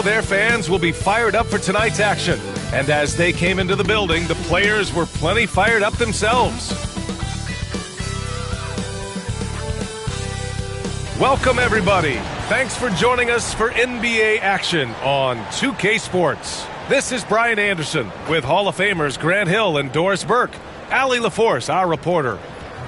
know their fans will be fired up for tonight's action. And as they came into the building, the players were plenty fired up themselves. Welcome, everybody. Thanks for joining us for NBA action on 2K Sports. This is Brian Anderson with Hall of Famers Grant Hill and Doris Burke, Allie LaForce, our reporter.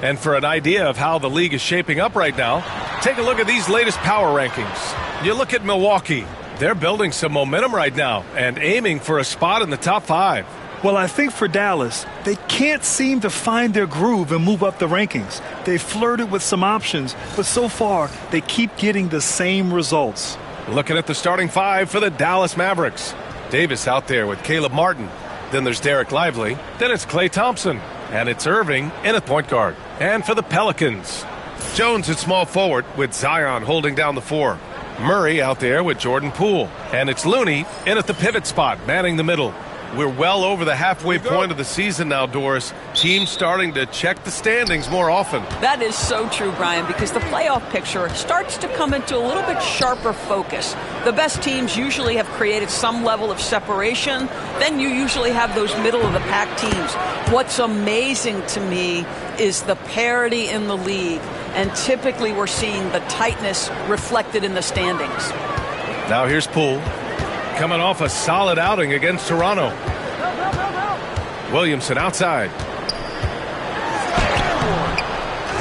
And for an idea of how the league is shaping up right now, take a look at these latest power rankings. You look at Milwaukee. They're building some momentum right now and aiming for a spot in the top 5. Well, I think for Dallas, they can't seem to find their groove and move up the rankings. They've flirted with some options, but so far, they keep getting the same results. Looking at the starting 5 for the Dallas Mavericks. Davis out there with Caleb Martin. Then there's Derek Lively. Then it's Klay Thompson. And it's Irving in at point guard. And for the Pelicans, Jones at small forward with Zion holding down the 4. Murray out there with Jordan Poole. And it's Looney in at the pivot spot, manning the middle. We're well over the halfway point of the season now, Doris. Teams starting to check the standings more often. That is so true, Brian, because the playoff picture starts to come into a little bit sharper focus. The best teams usually have created some level of separation. Then you usually have those middle-of-the-pack teams. What's amazing to me is the parity in the league, and typically we're seeing the tightness reflected in the standings. Now here's Poole. Coming off a solid outing against Toronto. Williamson outside.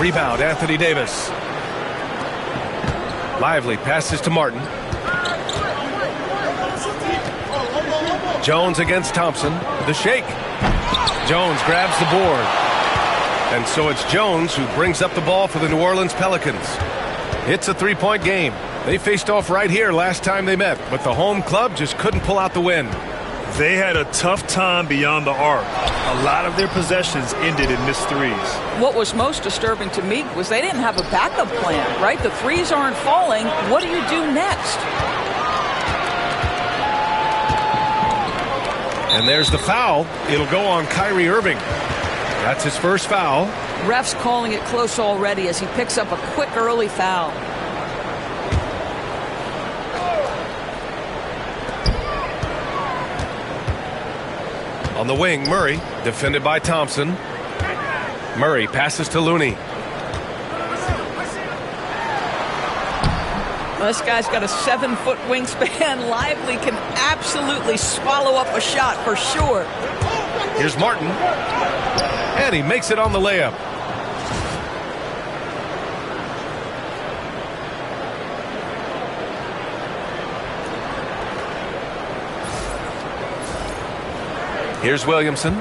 Rebound, Anthony Davis. Lively passes to Martin. Jones against Thompson. The shake. Jones grabs the board. And so it's Jones who brings up the ball for the New Orleans Pelicans. It's a 3-point game. They faced off right here last time they met, but the home club just couldn't pull out the win. They had a tough time beyond the arc. A lot of their possessions ended in missed threes. What was most disturbing to me was they didn't have a backup plan, right? The threes aren't falling. What do you do next? And there's the foul. It'll go on Kyrie Irving. That's his first foul. Ref's calling it close already as he picks up a quick early foul. On the wing, Murray, defended by Thompson. Murray passes to Looney. Well, this guy's got a 7-foot wingspan. Lively can absolutely swallow up a shot for sure. Here's Martin. And he makes it on the layup. Here's Williamson.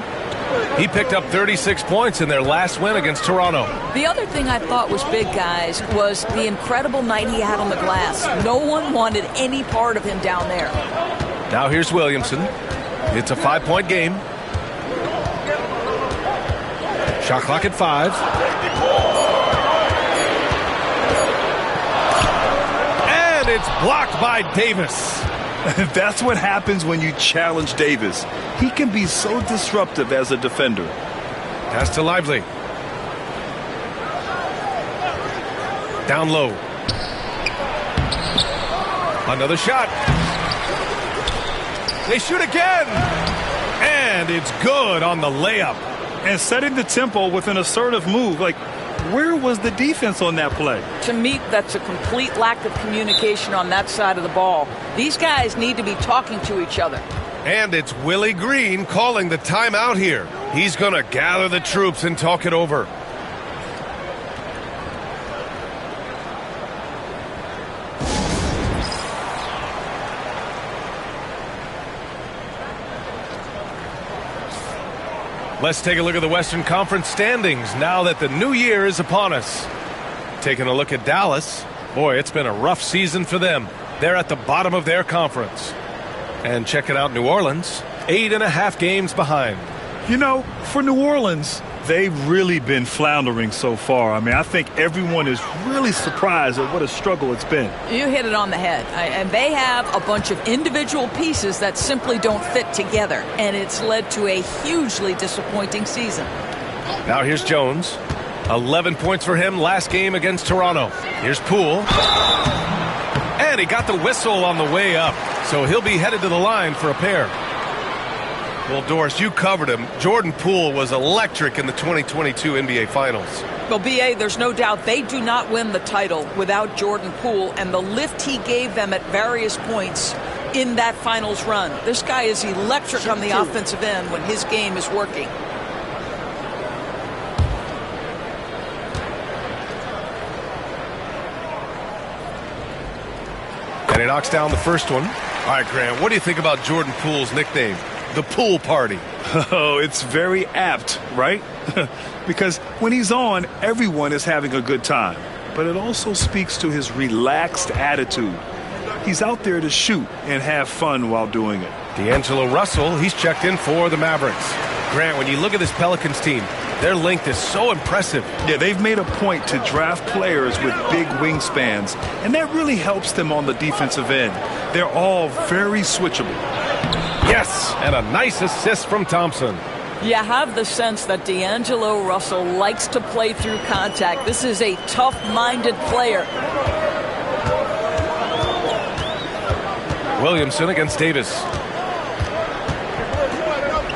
He picked up 36 points in their last win against Toronto. The other thing I thought was big, guys, was the incredible night he had on the glass. No one wanted any part of him down there. Now here's Williamson. It's a 5-point game. Shot clock at 5. And it's blocked by Davis. That's what happens when you challenge Davis. He can be so disruptive as a defender. Pass to Lively. Down low. Another shot. They shoot again. And it's good on the layup. And setting the tempo with an assertive move. Like, where was the defense on that play? To me, that's a complete lack of communication on that side of the ball. These guys need to be talking to each other. And it's Willie Green calling the timeout here. He's going to gather the troops and talk it over. Let's take a look at the Western Conference standings now that the new year is upon us. Taking a look at Dallas. Boy, it's been a rough season for them. They're at the bottom of their conference. And checking out New Orleans, 8.5 games behind. You know, for New Orleans, they've really been floundering so far. I mean, I think everyone is really surprised at what a struggle it's been. You hit it on the head. And they have a bunch of individual pieces that simply don't fit together. And it's led to a hugely disappointing season. Now here's Jones. 11 points for him last game against Toronto. Here's Poole. And he got the whistle on the way up. So he'll be headed to the line for a pair. Well, Doris, you covered him. Jordan Poole was electric in the 2022 NBA Finals. Well, B.A., there's no doubt they do not win the title without Jordan Poole and the lift he gave them at various points in that finals run. This guy is electric on the offensive end when his game is working. And he knocks down the first one. All right, Grant, what do you think about Jordan Poole's nickname, the Pool Party? Oh, it's very apt, right? Because when he's on, everyone is having a good time. But it also speaks to his relaxed attitude. He's out there to shoot and have fun while doing it. D'Angelo Russell, he's checked in for the Mavericks. Grant, when you look at this Pelicans team, their length is so impressive. Yeah, they've made a point to draft players with big wingspans, and that really helps them on the defensive end. They're all very switchable. Yes, and a nice assist from Thompson. You have the sense that D'Angelo Russell likes to play through contact. This is a tough-minded player. Williamson against Davis.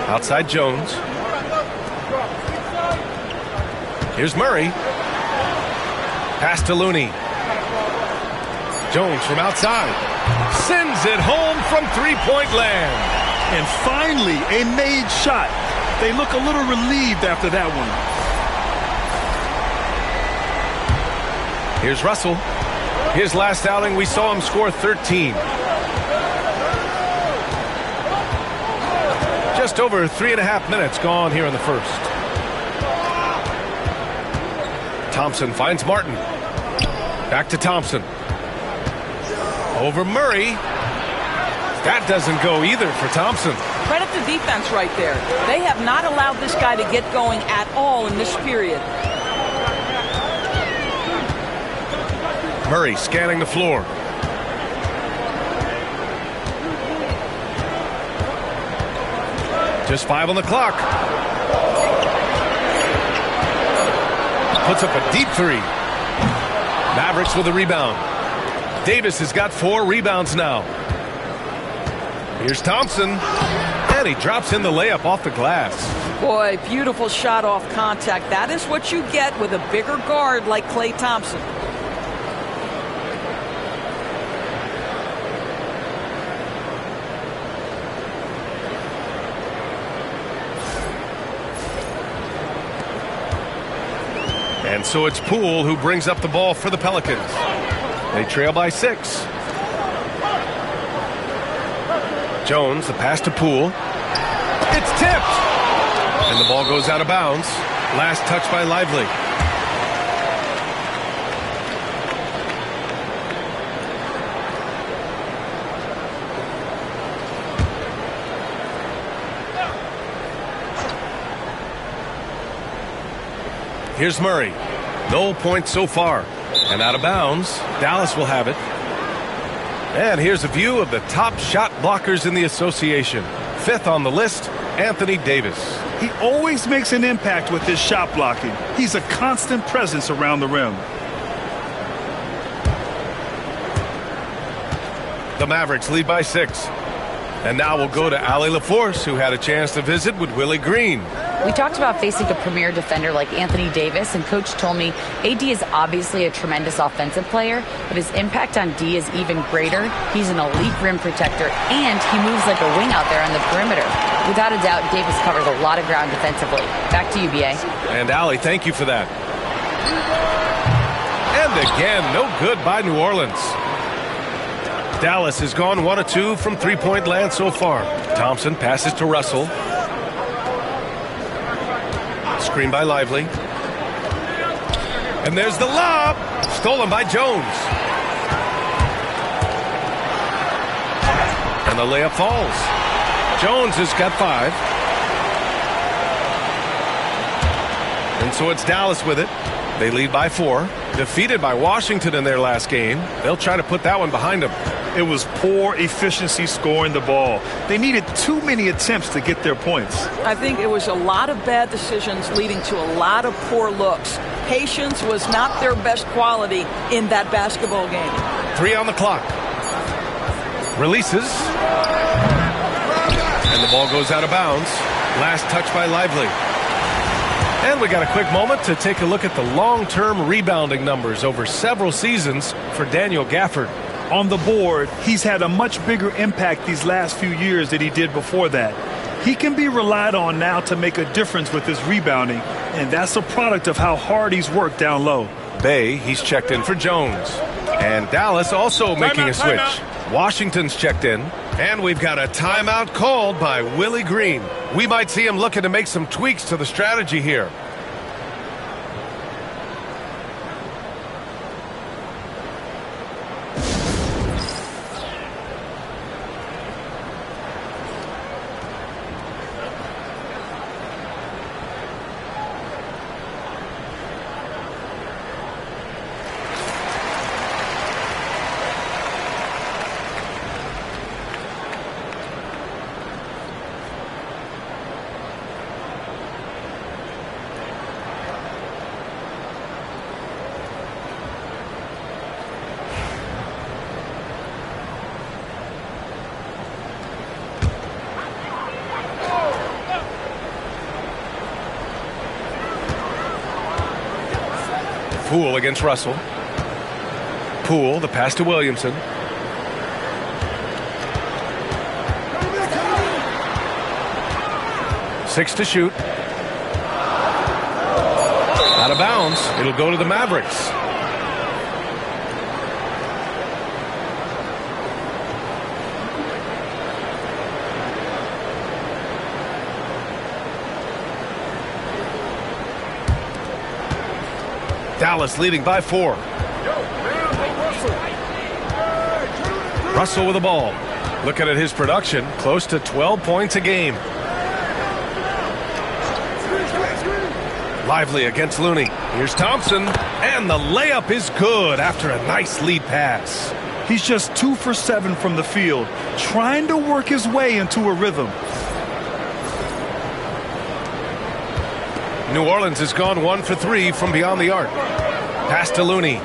Outside Jones. Here's Murray. Pass to Looney. Jones from outside. Sends it home from three-point land. And finally, a made shot. They look a little relieved after that one. Here's Russell. His last outing, we saw him score 13. Just over 3.5 minutes gone here in the first. Thompson finds Martin. Back to Thompson. Over Murray. That doesn't go either for Thompson. Credit the defense right there. They have not allowed this guy to get going at all in this period. Murray scanning the floor. Just 5 on the clock. Puts up a deep three. Mavericks with a rebound. Davis has got 4 rebounds now. Here's Thompson. And he drops in the layup off the glass. Boy, beautiful shot off contact. That is what you get with a bigger guard like Klay Thompson. And so it's Poole who brings up the ball for the Pelicans. They trail by 6. Jones, the pass to Poole. It's tipped! And the ball goes out of bounds. Last touch by Lively. Here's Murray. No points so far. And out of bounds, Dallas will have it. And here's a view of the top shot blockers in the association. 5th on the list, Anthony Davis. He always makes an impact with his shot blocking. He's a constant presence around the rim. The Mavericks lead by 6. And now we'll go to Allie LaForce, who had a chance to visit with Willie Green. We talked about facing a premier defender like Anthony Davis, and Coach told me AD is obviously a tremendous offensive player, but his impact on D is even greater. He's an elite rim protector, and he moves like a wing out there on the perimeter. Without a doubt, Davis covers a lot of ground defensively. Back to you, B.A. And Allie, thank you for that. And again, no good by New Orleans. Dallas has gone 1 of 2 from three-point land so far. Thompson passes to Russell. Screen by Lively. And there's the lob. Stolen by Jones. And the layup falls. Jones has got 5. And so it's Dallas with it. They lead by 4. Defeated by Washington in their last game. They'll try to put that one behind them. It was poor efficiency scoring the ball. They needed too many attempts to get their points. I think it was a lot of bad decisions leading to a lot of poor looks. Patience was not their best quality in that basketball game. 3 on the clock. Releases. And the ball goes out of bounds. Last touch by Lively. And we got a quick moment to take a look at the long-term rebounding numbers over several seasons for Daniel Gafford. On the board, he's had a much bigger impact these last few years than he did before that. He can be relied on now to make a difference with his rebounding, and that's a product of how hard he's worked down low. Bay, he's checked in for Jones. And Dallas also making a switch. Washington's checked in. And we've got a timeout called by Willie Green. We might see him looking to make some tweaks to the strategy here. Poole against Russell. Poole, the pass to Williamson. Six to shoot. Out of bounds. It'll go to the Mavericks. Dallas leading by 4. Russell with the ball. Looking at his production, close to 12 points a game. Lively against Looney. Here's Thompson, and the layup is good after a nice lead pass. He's just 2 for 7 from the field, trying to work his way into a rhythm. New Orleans has gone 1 for 3 from beyond the arc. Pass to Looney.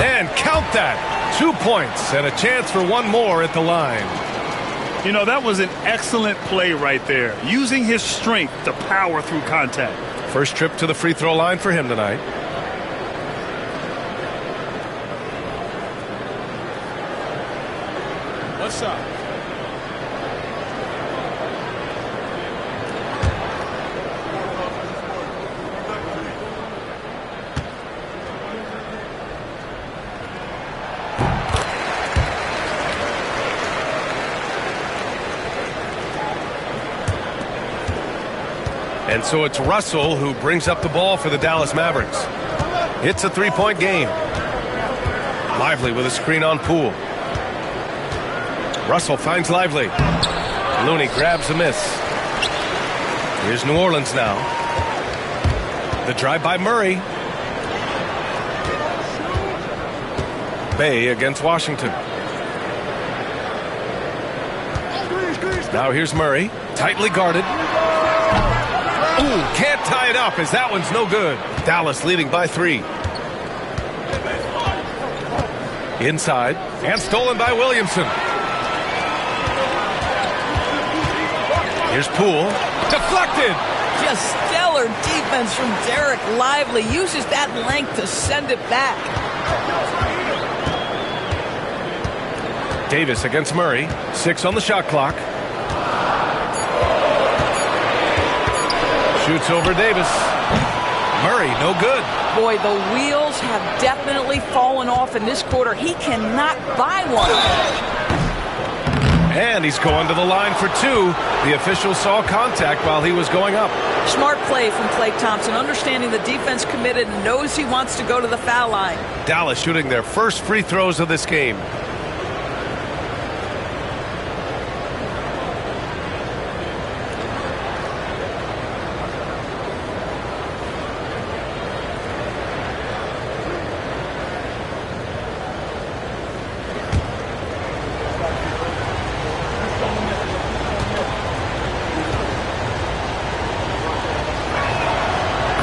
And count that. 2 points and a chance for one more at the line. You know, that was an excellent play right there, using his strength to power through contact. First trip to the free throw line for him tonight. What's up? And so it's Russell who brings up the ball for the Dallas Mavericks. It's a 3-point game. Lively with a screen on Poole. Russell finds Lively. Looney grabs a miss. Here's New Orleans now. The drive by Murray. Bay against Washington. Now here's Murray. Tightly guarded. Ooh, can't tie it up as that one's no good. Dallas leading by 3. Inside, and stolen by Williamson. Here's Poole. Deflected! Just stellar defense from Derek Lively. Uses that length to send it back. Davis against Murray. 6 on the shot clock. Shoots over Davis. Murray, no good. Boy, the wheels have definitely fallen off in this quarter. He cannot buy one. And he's going to the line for 2. The official saw contact while he was going up. Smart play from Klay Thompson, understanding the defense committed and knows he wants to go to the foul line. Dallas shooting their first free throws of this game.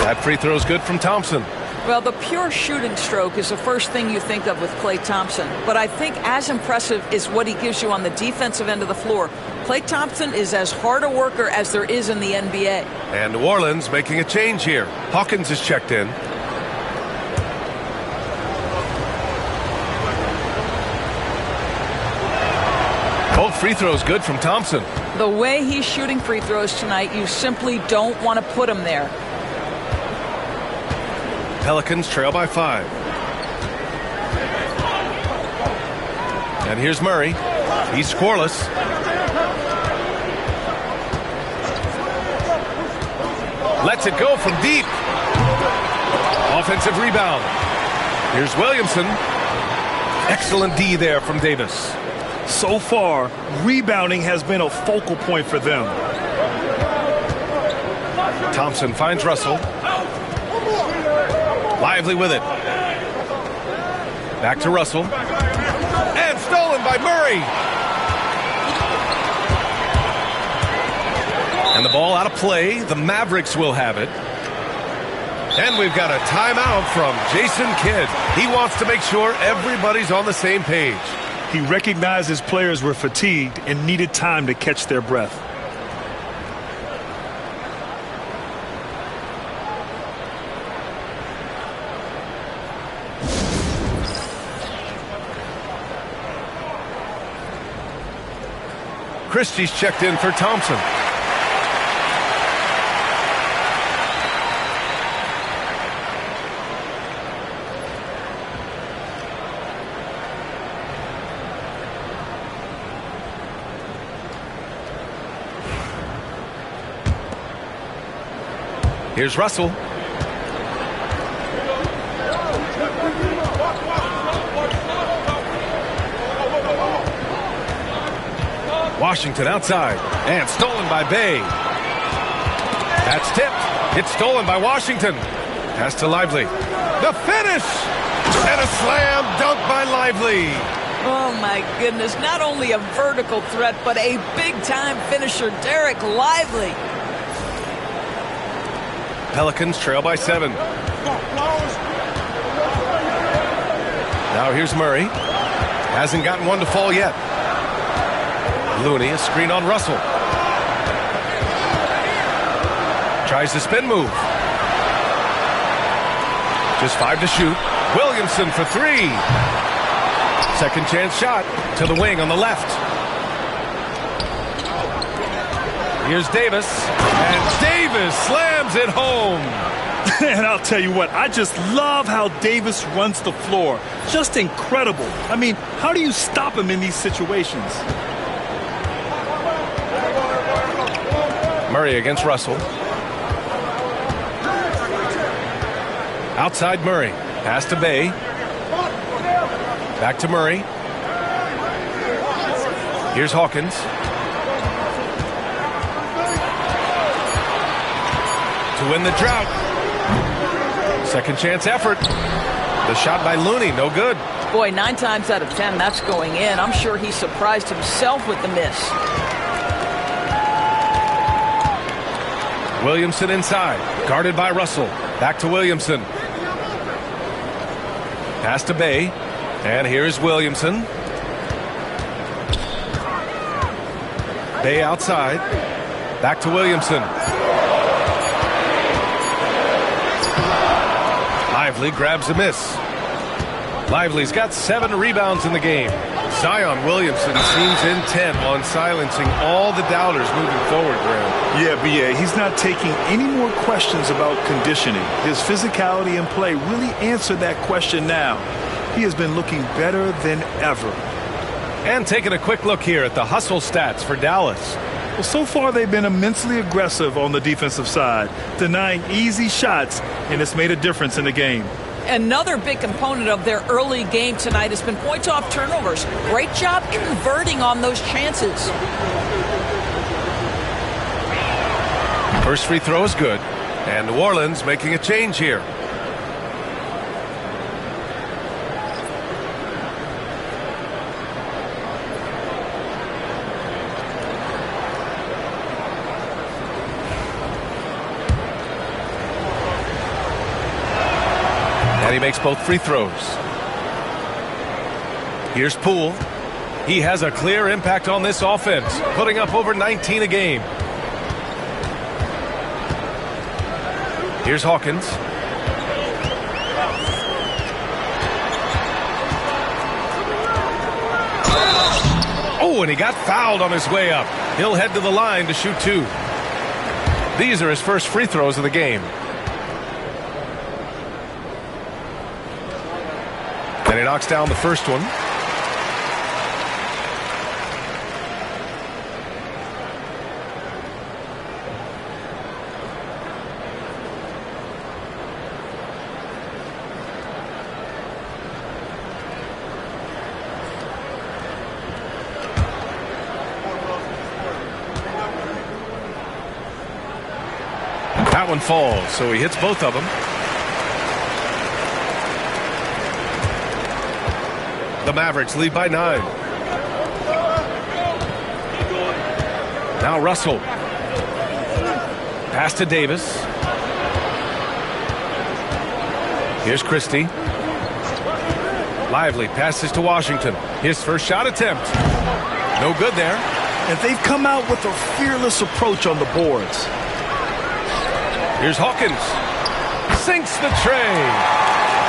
That free throw is good from Thompson. Well, the pure shooting stroke is the first thing you think of with Klay Thompson. But I think as impressive is what he gives you on the defensive end of the floor. Klay Thompson is as hard a worker as there is in the NBA. And New Orleans making a change here. Hawkins is checked in. Both free throws good from Thompson. The way he's shooting free throws tonight, you simply don't want to put him there. Pelicans trail by 5. And here's Murray. He's scoreless. Lets it go from deep. Offensive rebound. Here's Williamson. Excellent D there from Davis. So far, rebounding has been a focal point for them. Thompson finds Russell. Lively with it. Back to Russell. And stolen by Murray. And the ball out of play. The Mavericks will have it. And we've got a timeout from Jason Kidd. He wants to make sure everybody's on the same page. He recognized his players were fatigued and needed time to catch their breath. Christie's checked in for Thompson. Here's Russell. Washington outside. And stolen by Bay. That's tipped. It's stolen by Washington. Pass to Lively. The finish! And a slam dunk by Lively. Oh, my goodness. Not only a vertical threat, but a big-time finisher, Derek Lively. Pelicans trail by 7. Now here's Murray. Hasn't gotten one to fall yet. Looney, a screen on Russell. Tries the spin move. Just 5 to shoot. Williamson for 3. Second chance shot to the wing on the left. Here's Davis. And Davis slams it home. And I'll tell you what, I just love how Davis runs the floor. Just incredible. I mean, how do you stop him in these situations? Murray against Russell. Outside Murray. Pass to Bay. Back to Murray. Here's Hawkins. To win the drought. Second chance effort. The shot by Looney, no good. Boy, 9 times out of 10, that's going in. I'm sure he surprised himself with the miss. Williamson inside. Guarded by Russell. Back to Williamson. Pass to Bay. And here's Williamson. Bay outside. Back to Williamson. Lively grabs a miss. Lively's got 7 rebounds in the game. Zion Williamson seems intent on silencing all the doubters moving forward, Graham. Yeah, B.A., he's not taking any more questions about conditioning. His physicality and play really answered that question now. He has been looking better than ever. And taking a quick look here at the hustle stats for Dallas. Well, so far they've been immensely aggressive on the defensive side, denying easy shots, and it's made a difference in the game. Another big component of their early game tonight has been points off turnovers. Great job converting on those chances. First free throw is good. And New Orleans making a change here. And he makes both free throws. Here's Poole. He has a clear impact on this offense, putting up over 19 a game. Here's Hawkins. Oh, and he got fouled on his way up. He'll head to the line to shoot 2. These are his first free throws of the game. And he knocks down the first one. That one falls, so he hits both of them. The Mavericks lead by 9. Now Russell. Pass to Davis. Here's Christie. Lively passes to Washington. His first shot attempt. No good there. And they've come out with a fearless approach on the boards. Here's Hawkins. Sinks the tray.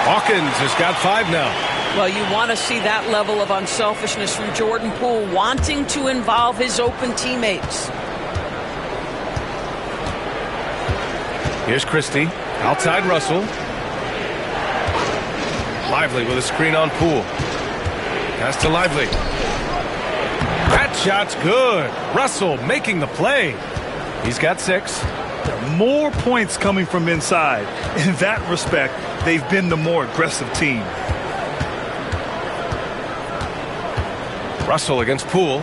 Hawkins has got 5 now. Well, you want to see that level of unselfishness from Jordan Poole, wanting to involve his open teammates. Here's Christie. Outside Russell. Lively with a screen on Poole. Pass to Lively. That shot's good. Russell making the play. He's got 6. More points coming from inside. In that respect, they've been the more aggressive team. Russell against Poole.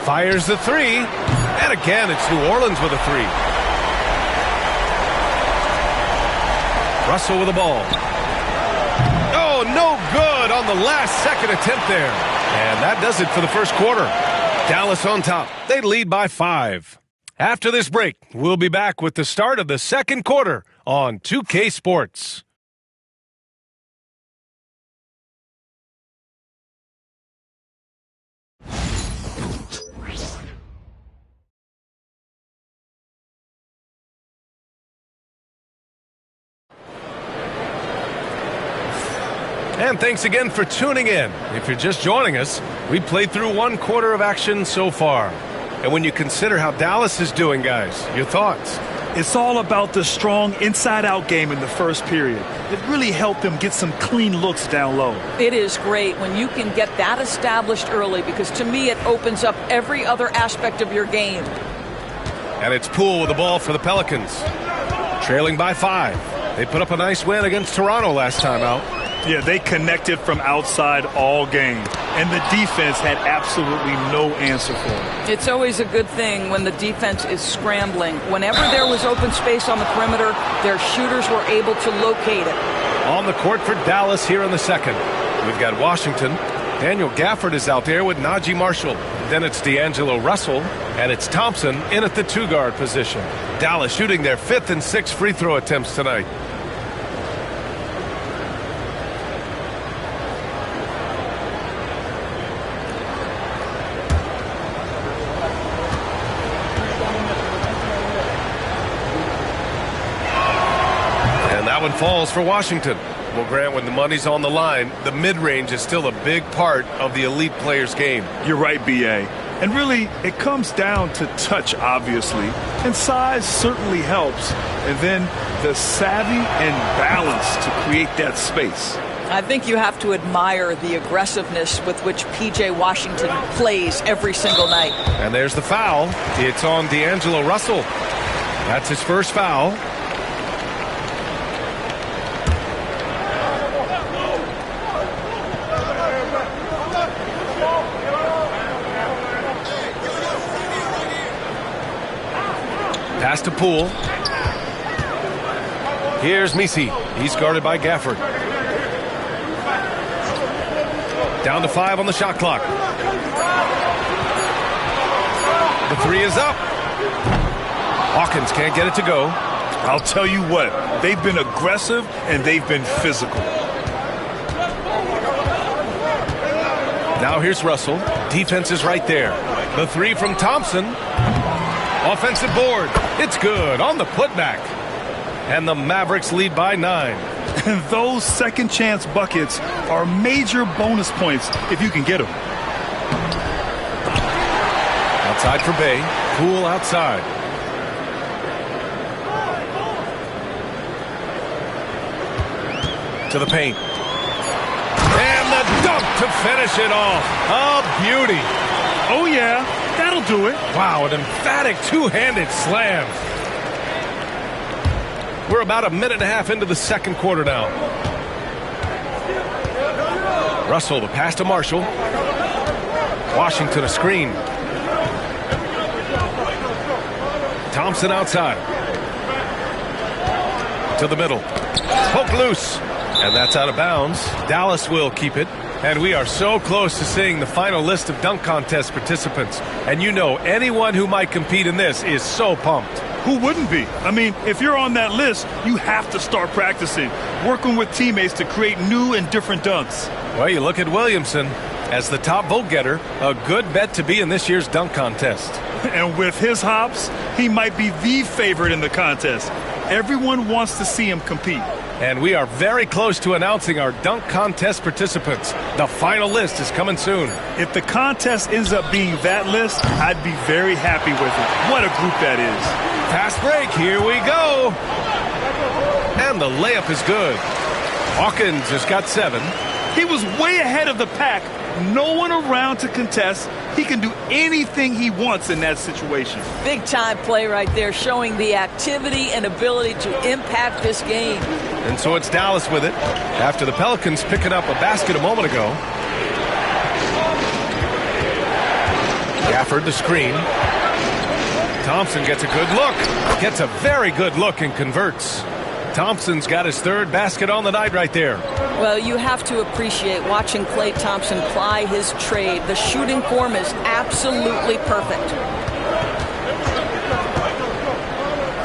Fires the 3. And again, it's New Orleans with a 3. Russell with the ball. Oh, no good on the last second attempt there. And that does it for the first quarter. Dallas on top. They lead by 5. After this break, we'll be back with the start of the second quarter on 2K Sports. And thanks again for tuning in. If you're just joining us, we played through 1 quarter of action so far. And when you consider how Dallas is doing, guys, your thoughts? It's all about the strong inside-out game in the first period. It really helped them get some clean looks down low. It is great when you can get that established early, because to me it opens up every other aspect of your game. And it's Poole with the ball for the Pelicans. Trailing by 5. They put up a nice win against Toronto last time out. Yeah, they connected from outside all game, and the defense had absolutely no answer for it. It's always a good thing when the defense is scrambling. Whenever there was open space on the perimeter, their shooters were able to locate it. On the court for Dallas here in the second. We've got Washington. Daniel Gafford is out there with Najee Marshall. Then it's D'Angelo Russell, and it's Thompson in at the 2-guard position. Dallas shooting their 5th and 6th free throw attempts tonight. Falls for Washington. Well, Grant, when the money's on the line, the mid-range is still a big part of the elite player's game. You're right, B.A. And really, it comes down to touch, obviously, and size certainly helps, and then the savvy and balance to create that space. I think you have to admire the aggressiveness with which P.J. Washington plays every single night. And there's the foul. It's on D'Angelo Russell. That's his first foul. Pass to Poole. Here's Messi. He's guarded by Gafford. Down to 5 on the shot clock. The 3 is up. Hawkins can't get it to go. I'll tell you what, they've been aggressive and they've been physical. Now here's Russell. Defense is right there. The three from Thompson. Offensive board. It's good on the putback. And the Mavericks lead by 9. And those second chance buckets are major bonus points if you can get them. Outside for Bay. Poole outside. To the paint. And the dunk to finish it off. A beauty. Oh, yeah, that'll do it. Wow, an emphatic two-handed slam. We're about a minute and a half into the second quarter now. Russell, the pass to Marshall. Washington, a screen. Thompson outside. To the middle. Poke loose. And that's out of bounds. Dallas will keep it. And we are so close to seeing the final list of dunk contest participants. And you know, anyone who might compete in this is so pumped. Who wouldn't be? I mean, if you're on that list, you have to start practicing, working with teammates to create new and different dunks. Well, you look at Williamson as the top vote getter, a good bet to be in this year's dunk contest. And with his hops, he might be the favorite in the contest. Everyone wants to see him compete. And we are very close to announcing our dunk contest participants. The final list is coming soon. If the contest ends up being that list, I'd be very happy with it. What a group that is. Fast break, here we go. And the layup is good. Hawkins has got 7. He was way ahead of the pack. No one around to contest. He can do anything he wants in that situation. Big time play right there, showing the activity and ability to impact this game. And so it's Dallas with it after the Pelicans picking up a basket a moment ago. Gafford the screen. Thompson gets a good look. Gets a very good look and converts. Thompson's got his 3rd basket on the night right there. Well, you have to appreciate watching Klay Thompson ply his trade. The shooting form is absolutely perfect.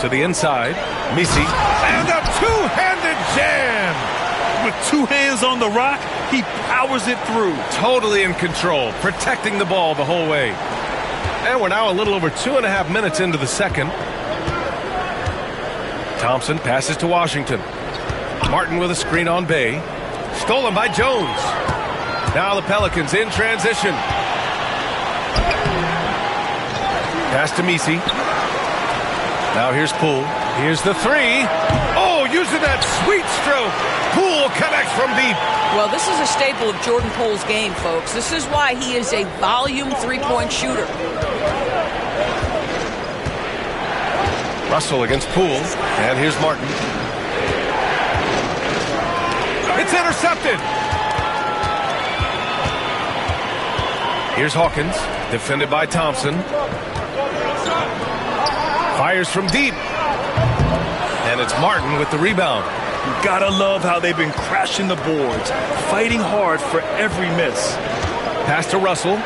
To the inside, Misi. And a two-handed jam! With 2 hands on the rock, he powers it through. Totally in control, protecting the ball the whole way. And we're now a little over 2.5 minutes into the second. Thompson passes to Washington. Martin with a screen on Bay. Stolen by Jones. Now the Pelicans in transition. Pass to Misi. Now here's Poole. Here's the 3. Oh, using that sweet stroke. Poole connects from deep. Well, this is a staple of Jordan Poole's game, folks. This is why he is a volume 3-point shooter. Russell against Poole. And here's Martin. It's intercepted. Here's Hawkins. Defended by Thompson. Fires from deep. And it's Martin with the rebound. You gotta love how they've been crashing the boards, fighting hard for every miss. Pass to Russell.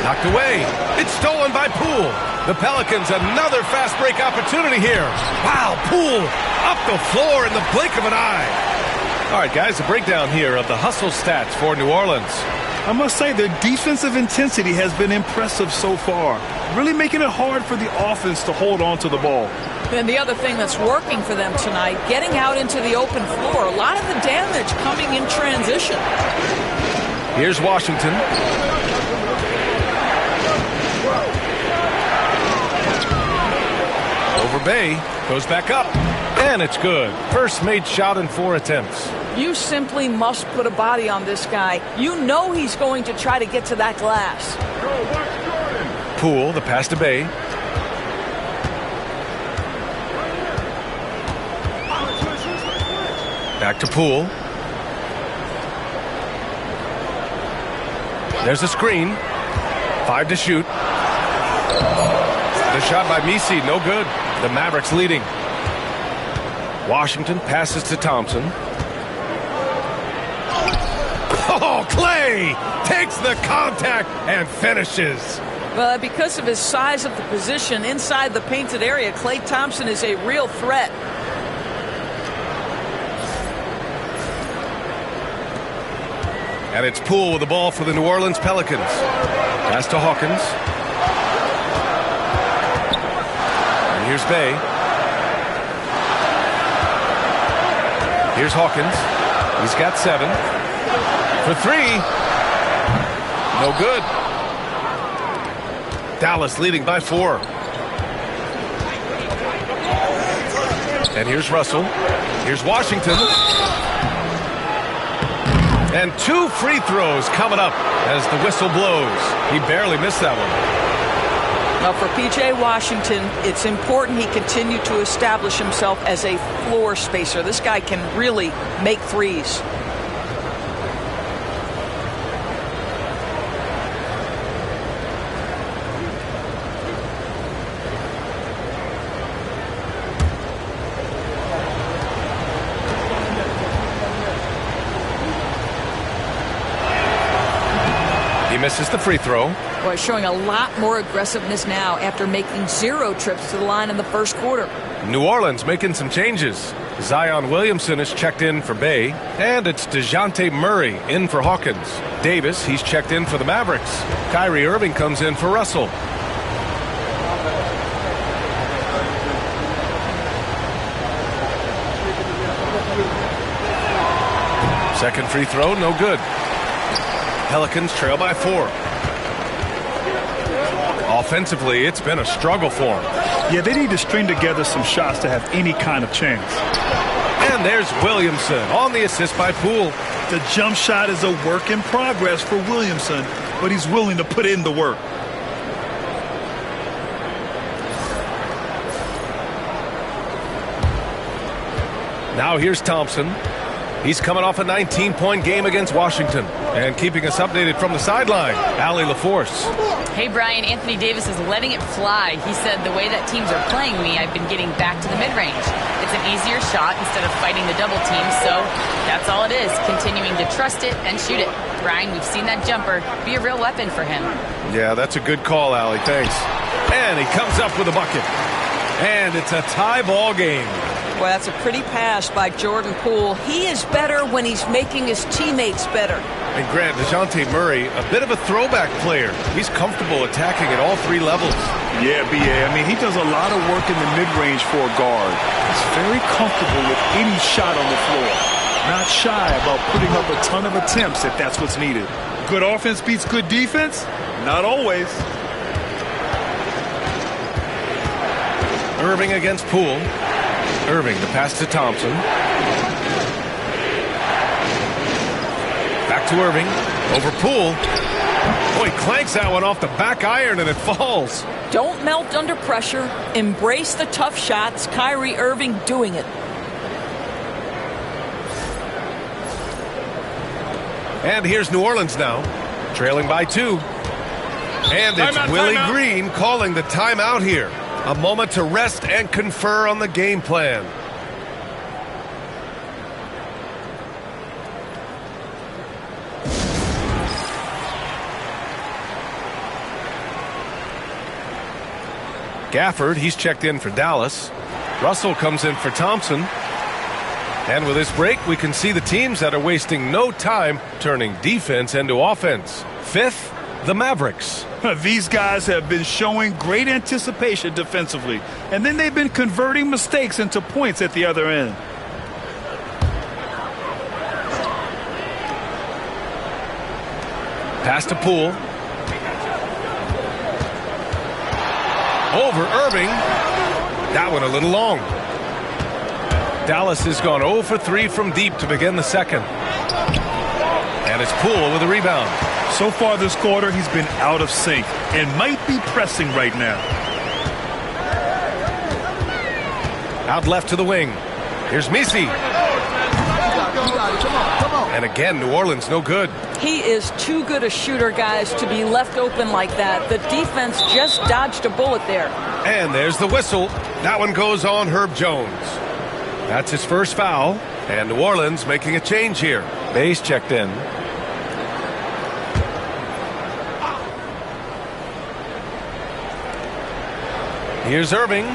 Knocked away. It's stolen by Poole. The Pelicans, another fast break opportunity here. Wow, Poole up the floor in the blink of an eye. All right, guys, a breakdown here of the hustle stats for New Orleans. I must say their defensive intensity has been impressive so far, really making it hard for the offense to hold on to the ball. And the other thing that's working for them tonight, getting out into the open floor, a lot of the damage coming in transition. Here's Washington. Over Bay, goes back up, and it's good. First made shot in 4 attempts. You simply must put a body on this guy. You know he's going to try to get to that glass. Poole, the pass to Bay. Back to Poole. There's a screen. 5 to shoot. The shot by Misi, no good. The Mavericks leading. Washington passes to Thompson. Oh, Klay takes the contact and finishes. Well, because of his size of the position inside the painted area, Klay Thompson is a real threat. And it's Poole with the ball for the New Orleans Pelicans. Pass to Hawkins. And here's Bay. Here's Hawkins. He's got 7. For 3. No good. Dallas leading by 4. And here's Russell. Here's Washington. And 2 free throws coming up as the whistle blows. He barely missed that one. Now for P.J. Washington, it's important he continue to establish himself as a floor spacer. This guy can really make threes. Misses the free throw. Boy, showing a lot more aggressiveness now after making 0 trips to the line in the first quarter. New Orleans making some changes. Zion Williamson is checked in for Bay, and it's DeJounte Murray in for Hawkins. Davis, he's checked in for the Mavericks. Kyrie Irving comes in for Russell. Second free throw, no good. Pelicans trail by 4. Offensively, it's been a struggle for them. Yeah, they need to string together some shots to have any kind of chance. And there's Williamson on the assist by Poole. The jump shot is a work in progress for Williamson, but he's willing to put in the work. Now here's Thompson. He's coming off a 19-point game against Washington. And keeping us updated from the sideline, Allie LaForce. Hey, Brian, Anthony Davis is letting it fly. He said, the way that teams are playing me, I've been getting back to the mid-range. It's an easier shot instead of fighting the double team, so that's all it is, continuing to trust it and shoot it. Brian, we've seen that jumper be a real weapon for him. Yeah, that's a good call, Allie. Thanks. And he comes up with a bucket. And it's a tie ball game. Well, that's a pretty pass by Jordan Poole. He is better when he's making his teammates better. And Grant, DeJounte Murray, a bit of a throwback player. He's comfortable attacking at all 3 levels. Yeah, B.A. I mean, he does a lot of work in the mid-range for a guard. He's very comfortable with any shot on the floor. Not shy about putting up a ton of attempts if that's what's needed. Good offense beats good defense? Not always. Irving against Poole. Irving, the pass to Thompson. Back to Irving. Over Poole. Boy, clanks that one off the back iron and it falls. Don't melt under pressure. Embrace the tough shots. Kyrie Irving doing it. And here's New Orleans now, trailing by 2. And it's Willie Green calling the timeout here. A moment to rest and confer on the game plan. Gafford, he's checked in for Dallas. Russell comes in for Thompson. And with this break, we can see the teams that are wasting no time turning defense into offense. 5th, the Mavericks. These guys have been showing great anticipation defensively, and then they've been converting mistakes into points at the other end. Pass to Poole. Over Irving. That one a little long. Dallas has gone 0 for 3 from deep to begin the second. And it's Poole with a rebound. So far this quarter, he's been out of sync and might be pressing right now. Out left to the wing. Here's Misi. And again, New Orleans no good. He is too good a shooter, guys, to be left open like that. The defense just dodged a bullet there. And there's the whistle. That one goes on Herb Jones. That's his first foul. And New Orleans making a change here. Bay's checked in. Here's Irving.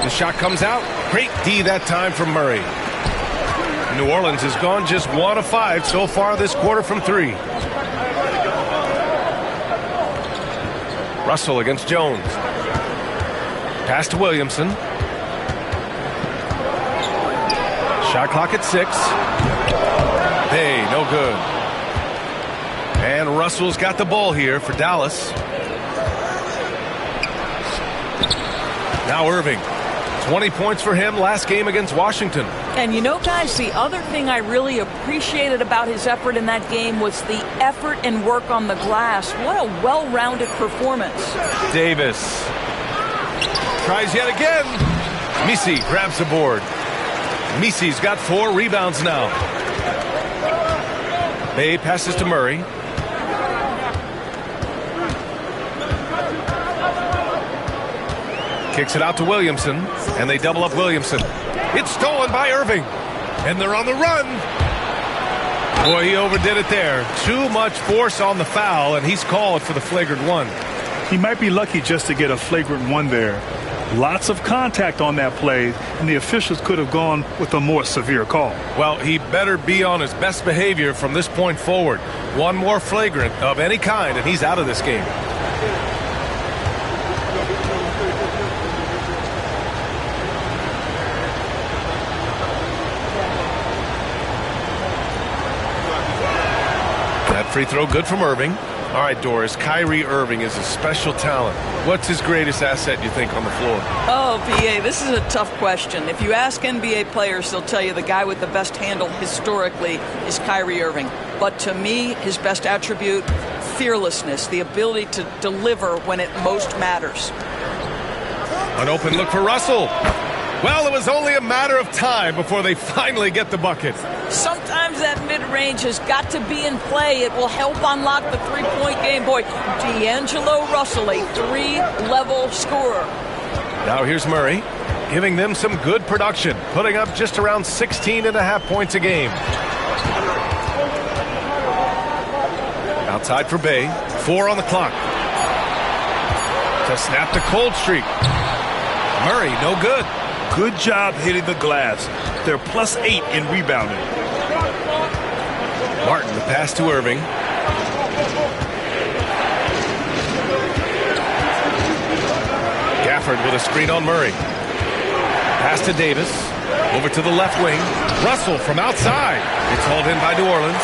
The shot comes out. Great D that time from Murray. New Orleans has gone just 1 of 5 so far this quarter from 3. Russell against Jones. Pass to Williamson. Shot clock at 6. Hey, no good. And Russell's got the ball here for Dallas. Now Irving. 20 points for him last game against Washington. And you know, guys, the other thing I really appreciated about his effort in that game was the effort and work on the glass. What a well-rounded performance. Davis tries yet again. Misi grabs the board. Misi's got 4 rebounds now. Bay passes to Murray. Kicks it out to Williamson, and they double up Williamson. It's stolen by Irving, and they're on the run. Boy, he overdid it there. Too much force on the foul, and he's called for the flagrant 1. He might be lucky just to get a flagrant 1 there. Lots of contact on that play, and the officials could have gone with a more severe call. Well, he better be on his best behavior from this point forward. One more flagrant of any kind, and he's out of this game. Free throw good from Irving. All right, Doris, Kyrie Irving is a special talent. What's his greatest asset, you think, on the floor? Oh, PA, this is a tough question. If you ask NBA players, they'll tell you the guy with the best handle historically is Kyrie Irving. But to me, his best attribute, fearlessness, the ability to deliver when it most matters. An open look for Russell. Well, it was only a matter of time before they finally get the bucket. Sometimes that mid-range has got to be in play. It will help unlock the three-point game. Boy, D'Angelo Russell, a 3-level scorer. Now here's Murray, giving them some good production, putting up just around 16.5 points a game. Outside for Bay, 4 on the clock. To snap the cold streak. Murray, no good. Good job hitting the glass. They're +8 in rebounding. Martin, the pass to Irving. Gafford with a screen on Murray. Pass to Davis. Over to the left wing. Russell from outside. It's hauled in by New Orleans.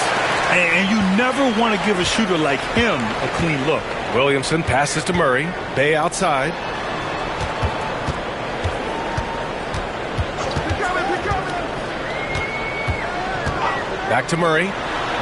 And you never want to give a shooter like him a clean look. Williamson passes to Murray. Bay outside. Back to Murray.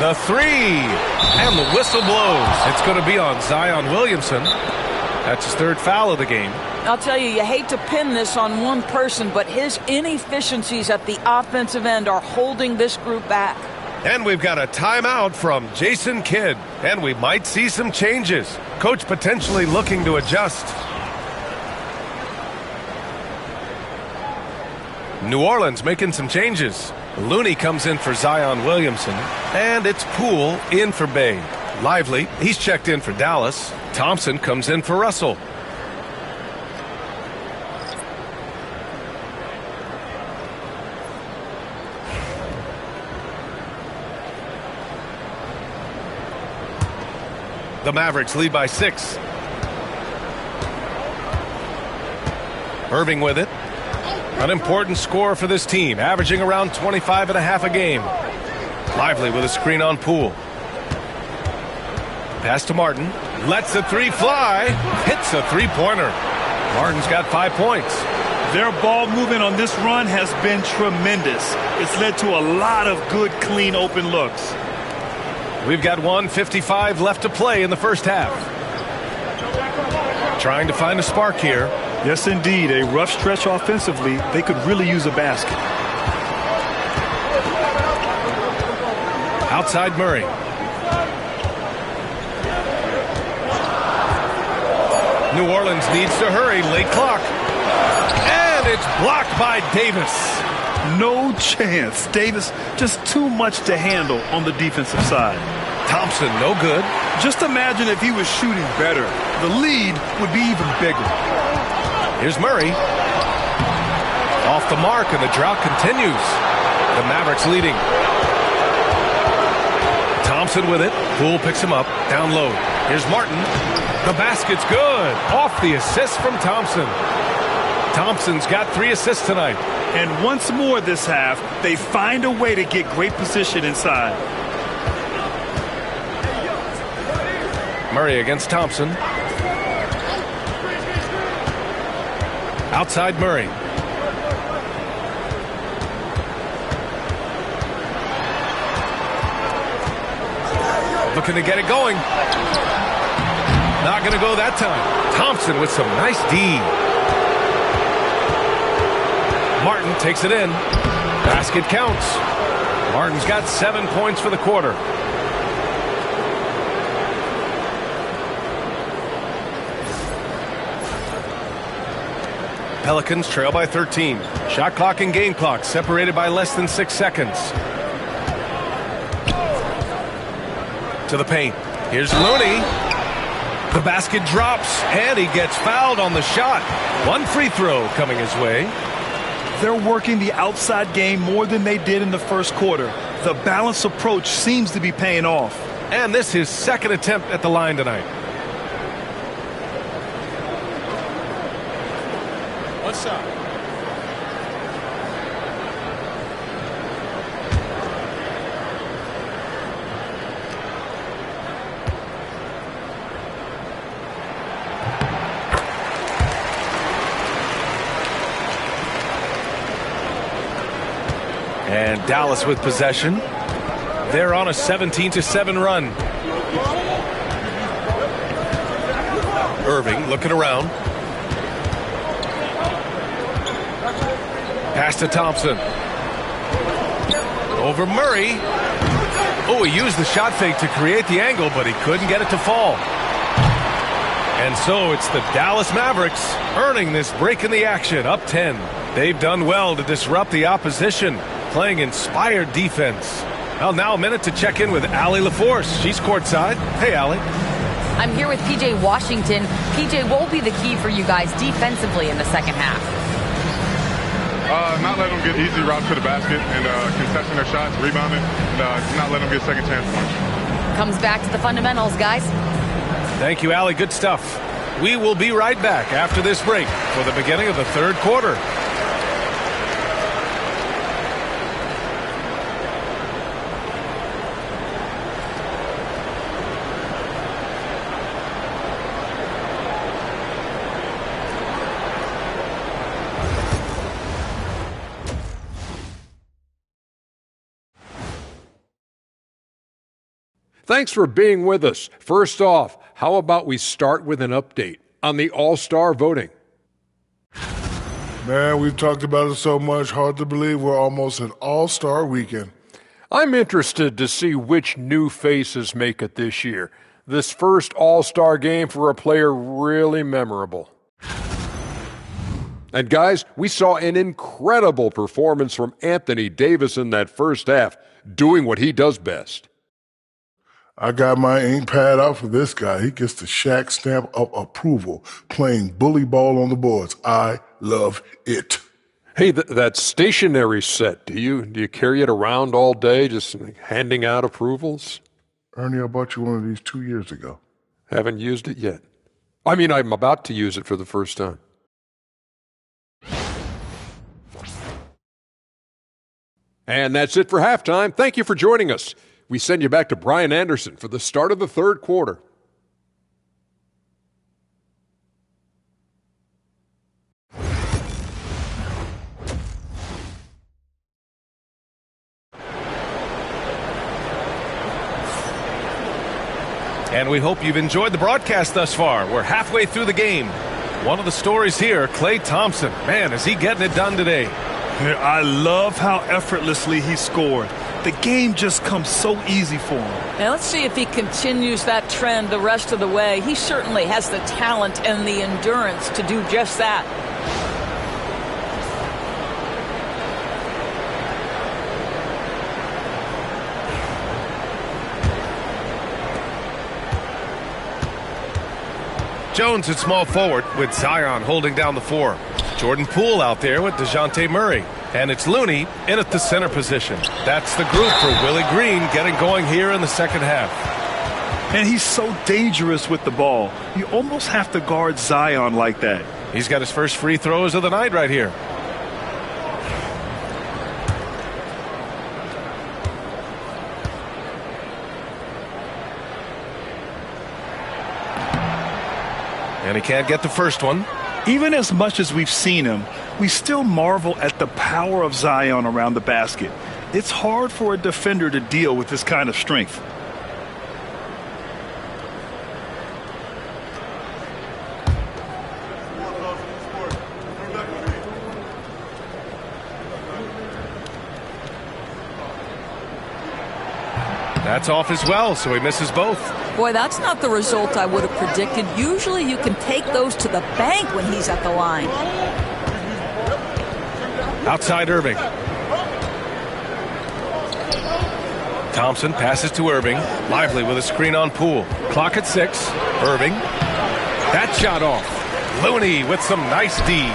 The 3. And the whistle blows. It's going to be on Zion Williamson. That's his 3rd foul of the game. I'll tell you, you hate to pin this on one person, but his inefficiencies at the offensive end are holding this group back. And we've got a timeout from Jason Kidd. And we might see some changes. Coach potentially looking to adjust. New Orleans making some changes. Looney comes in for Zion Williamson. And it's Poole in for Bay. Lively, he's checked in for Dallas. Thompson comes in for Russell. The Mavericks lead by 6. Irving with it. An important score for this team, averaging around 25.5 a game. Lively with a screen on Poole. Pass to Martin. Lets the 3 fly. Hits a 3-pointer. Martin's got 5 points. Their ball movement on this run has been tremendous. It's led to a lot of good, clean, open looks. We've got 1:55 left to play in the first half. Trying to find a spark here. Yes, indeed. A rough stretch offensively. They could really use a basket. Outside Murray. New Orleans needs to hurry. Late clock. And it's blocked by Davis. No chance. Davis just too much to handle on the defensive side. Thompson, no good. Just imagine if he was shooting better. The lead would be even bigger. Here's Murray. Off the mark, and the drought continues. The Mavericks leading. Thompson with it. Poole picks him up. Down low. Here's Martin. The basket's good. Off the assist from Thompson. Thompson's got 3 assists tonight. And once more this half, they find a way to get great position inside. Murray against Thompson. Outside Murray. Looking to get it going. Not going to go that time. Thompson with some nice D. Martin takes it in. Basket counts. Martin's got 7 points for the quarter. Pelicans trail by 13. Shot clock and game clock separated by less than 6 seconds. To the paint. Here's Looney. The basket drops, and he gets fouled on the shot. 1 free throw coming his way. They're working the outside game more than they did in the first quarter. The balanced approach seems to be paying off. And this is his 2nd attempt at the line tonight. What's up? And Dallas with possession. They're on a 17-7 run. Irving looking around. Pass to Thompson. Over Murray. Oh, he used the shot fake to create the angle, but he couldn't get it to fall. And so it's the Dallas Mavericks earning this break in the action, up 10. They've done well to disrupt the opposition, playing inspired defense. Well, now a minute to check in with Allie LaForce. She's courtside. Hey, Allie. I'm here with PJ Washington. PJ, what will be the key for you guys defensively in the second half? Not letting them get easy routes to the basket and contesting their shots, rebounding, and not letting them get second chance points. Comes back to the fundamentals, guys. Thank you, Allie. Good stuff. We will be right back after this break for the beginning of the third quarter. Thanks for being with us. First off, how about we start with an update on the All-Star voting? Man, we've talked about it so much, hard to believe we're almost an All-Star weekend. I'm interested to see which new faces make it this year. This first All-Star game for a player really memorable. And guys, we saw an incredible performance from Anthony Davis in that first half, doing what he does best. I got my ink pad out for this guy. He gets the Shaq stamp of approval, playing bully ball on the boards. I love it. Hey, that stationery set, do you carry it around all day, just handing out approvals? Ernie, I bought you one of these 2 years ago. Haven't used it yet. I mean, I'm about to use it for the first time. And that's it for halftime. Thank you for joining us. We send you back to Brian Anderson for the start of the third quarter. And we hope you've enjoyed the broadcast thus far. We're halfway through the game. One of the stories here, Klay Thompson. Man, is he getting it done today. I love how effortlessly he scored. The game just comes so easy for him. Now let's see if he continues that trend the rest of the way. He certainly has the talent and the endurance to do just that. Jones at small forward with Zion holding down the 4. Jordan Poole out there with DeJounte Murray. And it's Looney in at the center position. That's the group for Willie Green getting going here in the second half. And he's so dangerous with the ball. You almost have to guard Zion like that. He's got his first free throws of the night right here. And he can't get the first one. Even as much as we've seen him, we still marvel at the power of Zion around the basket. It's hard for a defender to deal with this kind of strength. That's off as well, so he misses both. Boy, that's not the result I would have predicted. Usually you can take those to the bank when he's at the line. Outside Irving. Thompson passes to Irving. Lively with a screen on Poole. Clock at 6. Irving. That shot off. Looney with some nice D.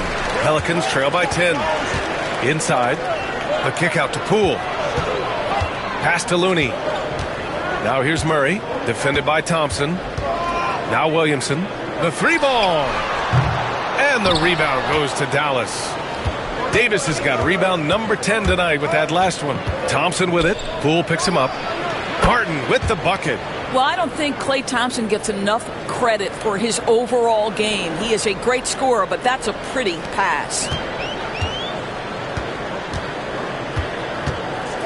Pelicans trail by 10. Inside. The kick out to Poole. Pass to Looney. Now here's Murray, defended by Thompson. Now Williamson. The 3-ball. And the rebound goes to Dallas. Davis has got rebound number 10 tonight with that last one. Thompson with it. Poole picks him up. Martin with the bucket. Well, I don't think Klay Thompson gets enough credit for his overall game. He is a great scorer, but that's a pretty pass.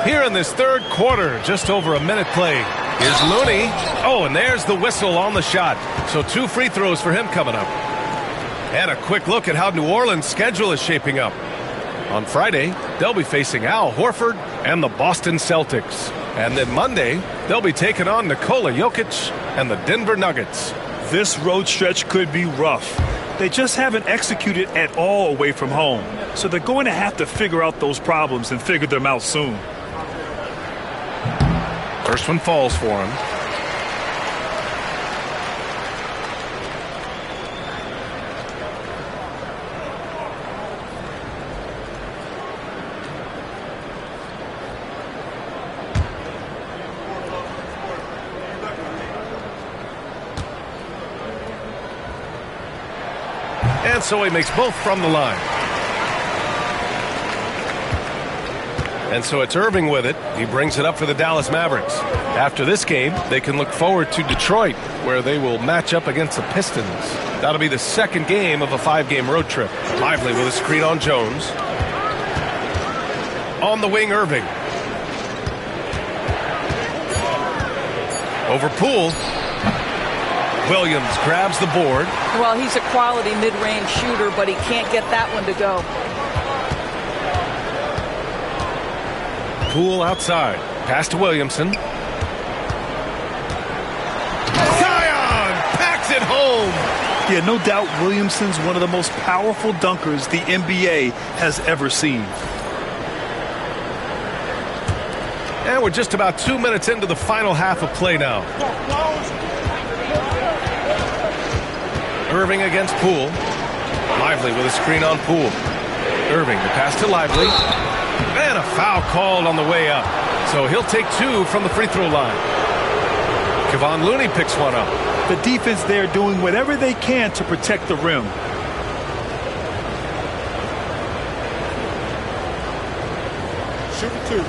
Here in this third quarter, just over a minute played. Here's Looney. Oh, and there's the whistle on the shot. So 2 free throws for him coming up. And a quick look at how New Orleans' schedule is shaping up. On Friday, they'll be facing Al Horford and the Boston Celtics. And then Monday, they'll be taking on Nikola Jokic and the Denver Nuggets. This road stretch could be rough. They just haven't executed at all away from home. So they're going to have to figure out those problems and figure them out soon. First one falls for him. And so he makes both from the line. And so it's Irving with it. He brings it up for the Dallas Mavericks. After this game, they can look forward to Detroit, where they will match up against the Pistons. That'll be the second game of a 5-game road trip. Lively with a screen on Jones. On the wing, Irving. Over Poole. Williams grabs the board. Well, he's a quality mid-range shooter, but he can't get that one to go. Poole outside. Pass to Williamson. Zion packs it home. Yeah, no doubt Williamson's one of the most powerful dunkers the NBA has ever seen. And we're just about 2 minutes into the final half of play now. Irving against Poole. Lively with a screen on Poole. Irving, the pass to Lively. And a foul called on the way up. So he'll take 2 from the free throw line. Kevon Looney picks one up. The defense there doing whatever they can to protect the rim. Shoot for 2.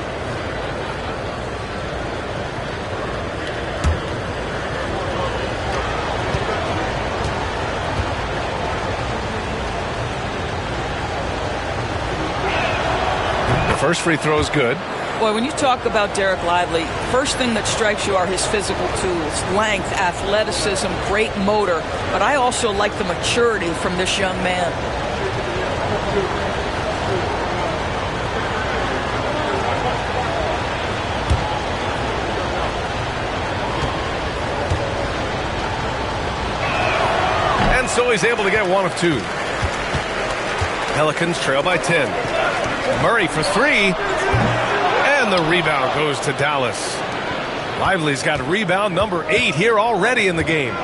First free throw is good. Boy, when you talk about Derek Lively, first thing that strikes you are his physical tools, length, athleticism, great motor. But I also like the maturity from this young man. And so he's able to get 1 of 2. Pelicans trail by 10. Murray for 3, and the rebound goes to Dallas. Lively's got rebound number 8 here already in the game.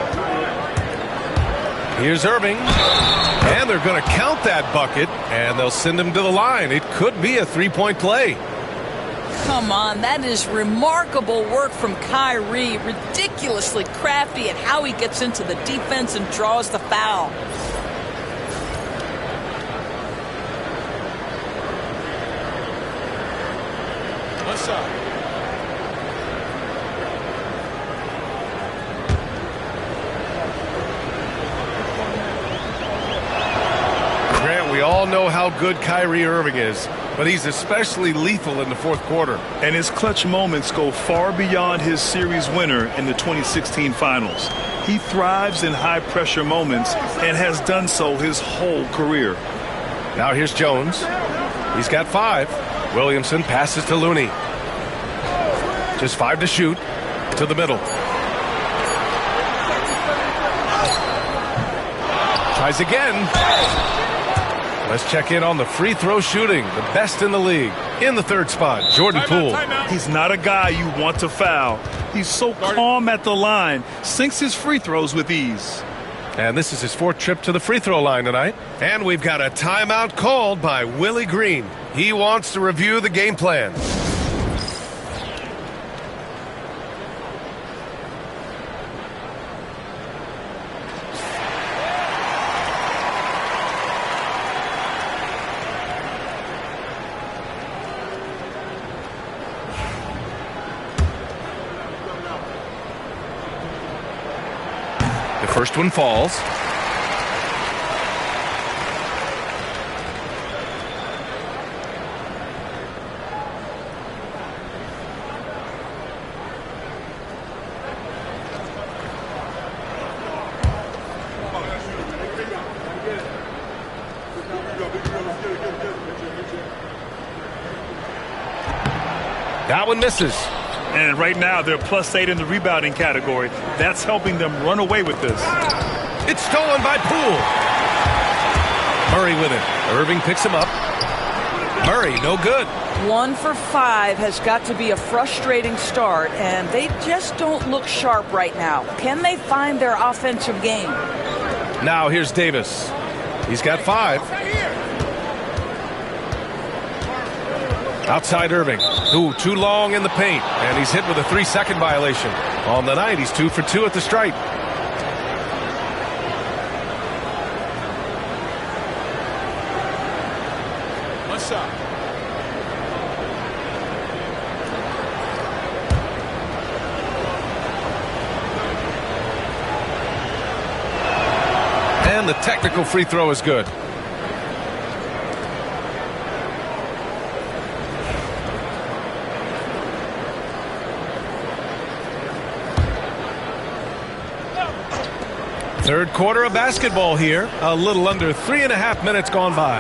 Here's Irving. And they're going to count that bucket, and they'll send him to the line. It could be a three-point play. Come on, that is remarkable work from Kyrie. Ridiculously crafty at how he gets into the defense and draws the foul. What's up? Grant, we all know how good Kyrie Irving is, but he's especially lethal in the fourth quarter. And his clutch moments go far beyond his series winner in the 2016 finals. He thrives in high-pressure moments and has done so his whole career. Now here's Jones. He's got 5. Williamson passes to Looney. Just 5 to shoot. To the middle. Tries again. Let's check in on the free throw shooting. The best in the league. In the third spot, Jordan Poole. He's not a guy you want to foul. He's so calm at the line. Sinks his free throws with ease. And this is his 4th trip to the free throw line tonight. And we've got a timeout called by Willie Green. He wants to review the game plan. The first one falls. That one misses. And right now, they're +8 in the rebounding category. That's helping them run away with this. It's stolen by Poole. Murray with it. Irving picks him up. Murray, no good. 1 for 5 has got to be a frustrating start, and they just don't look sharp right now. Can they find their offensive game? Now here's Davis. He's got 5. Outside Irving. Ooh, too long in the paint. And he's hit with a 3-second violation. On the night, he's 2 for 2 at the stripe. What's up? And the technical free throw is good. Third quarter of basketball here. A little under 3.5 minutes gone by.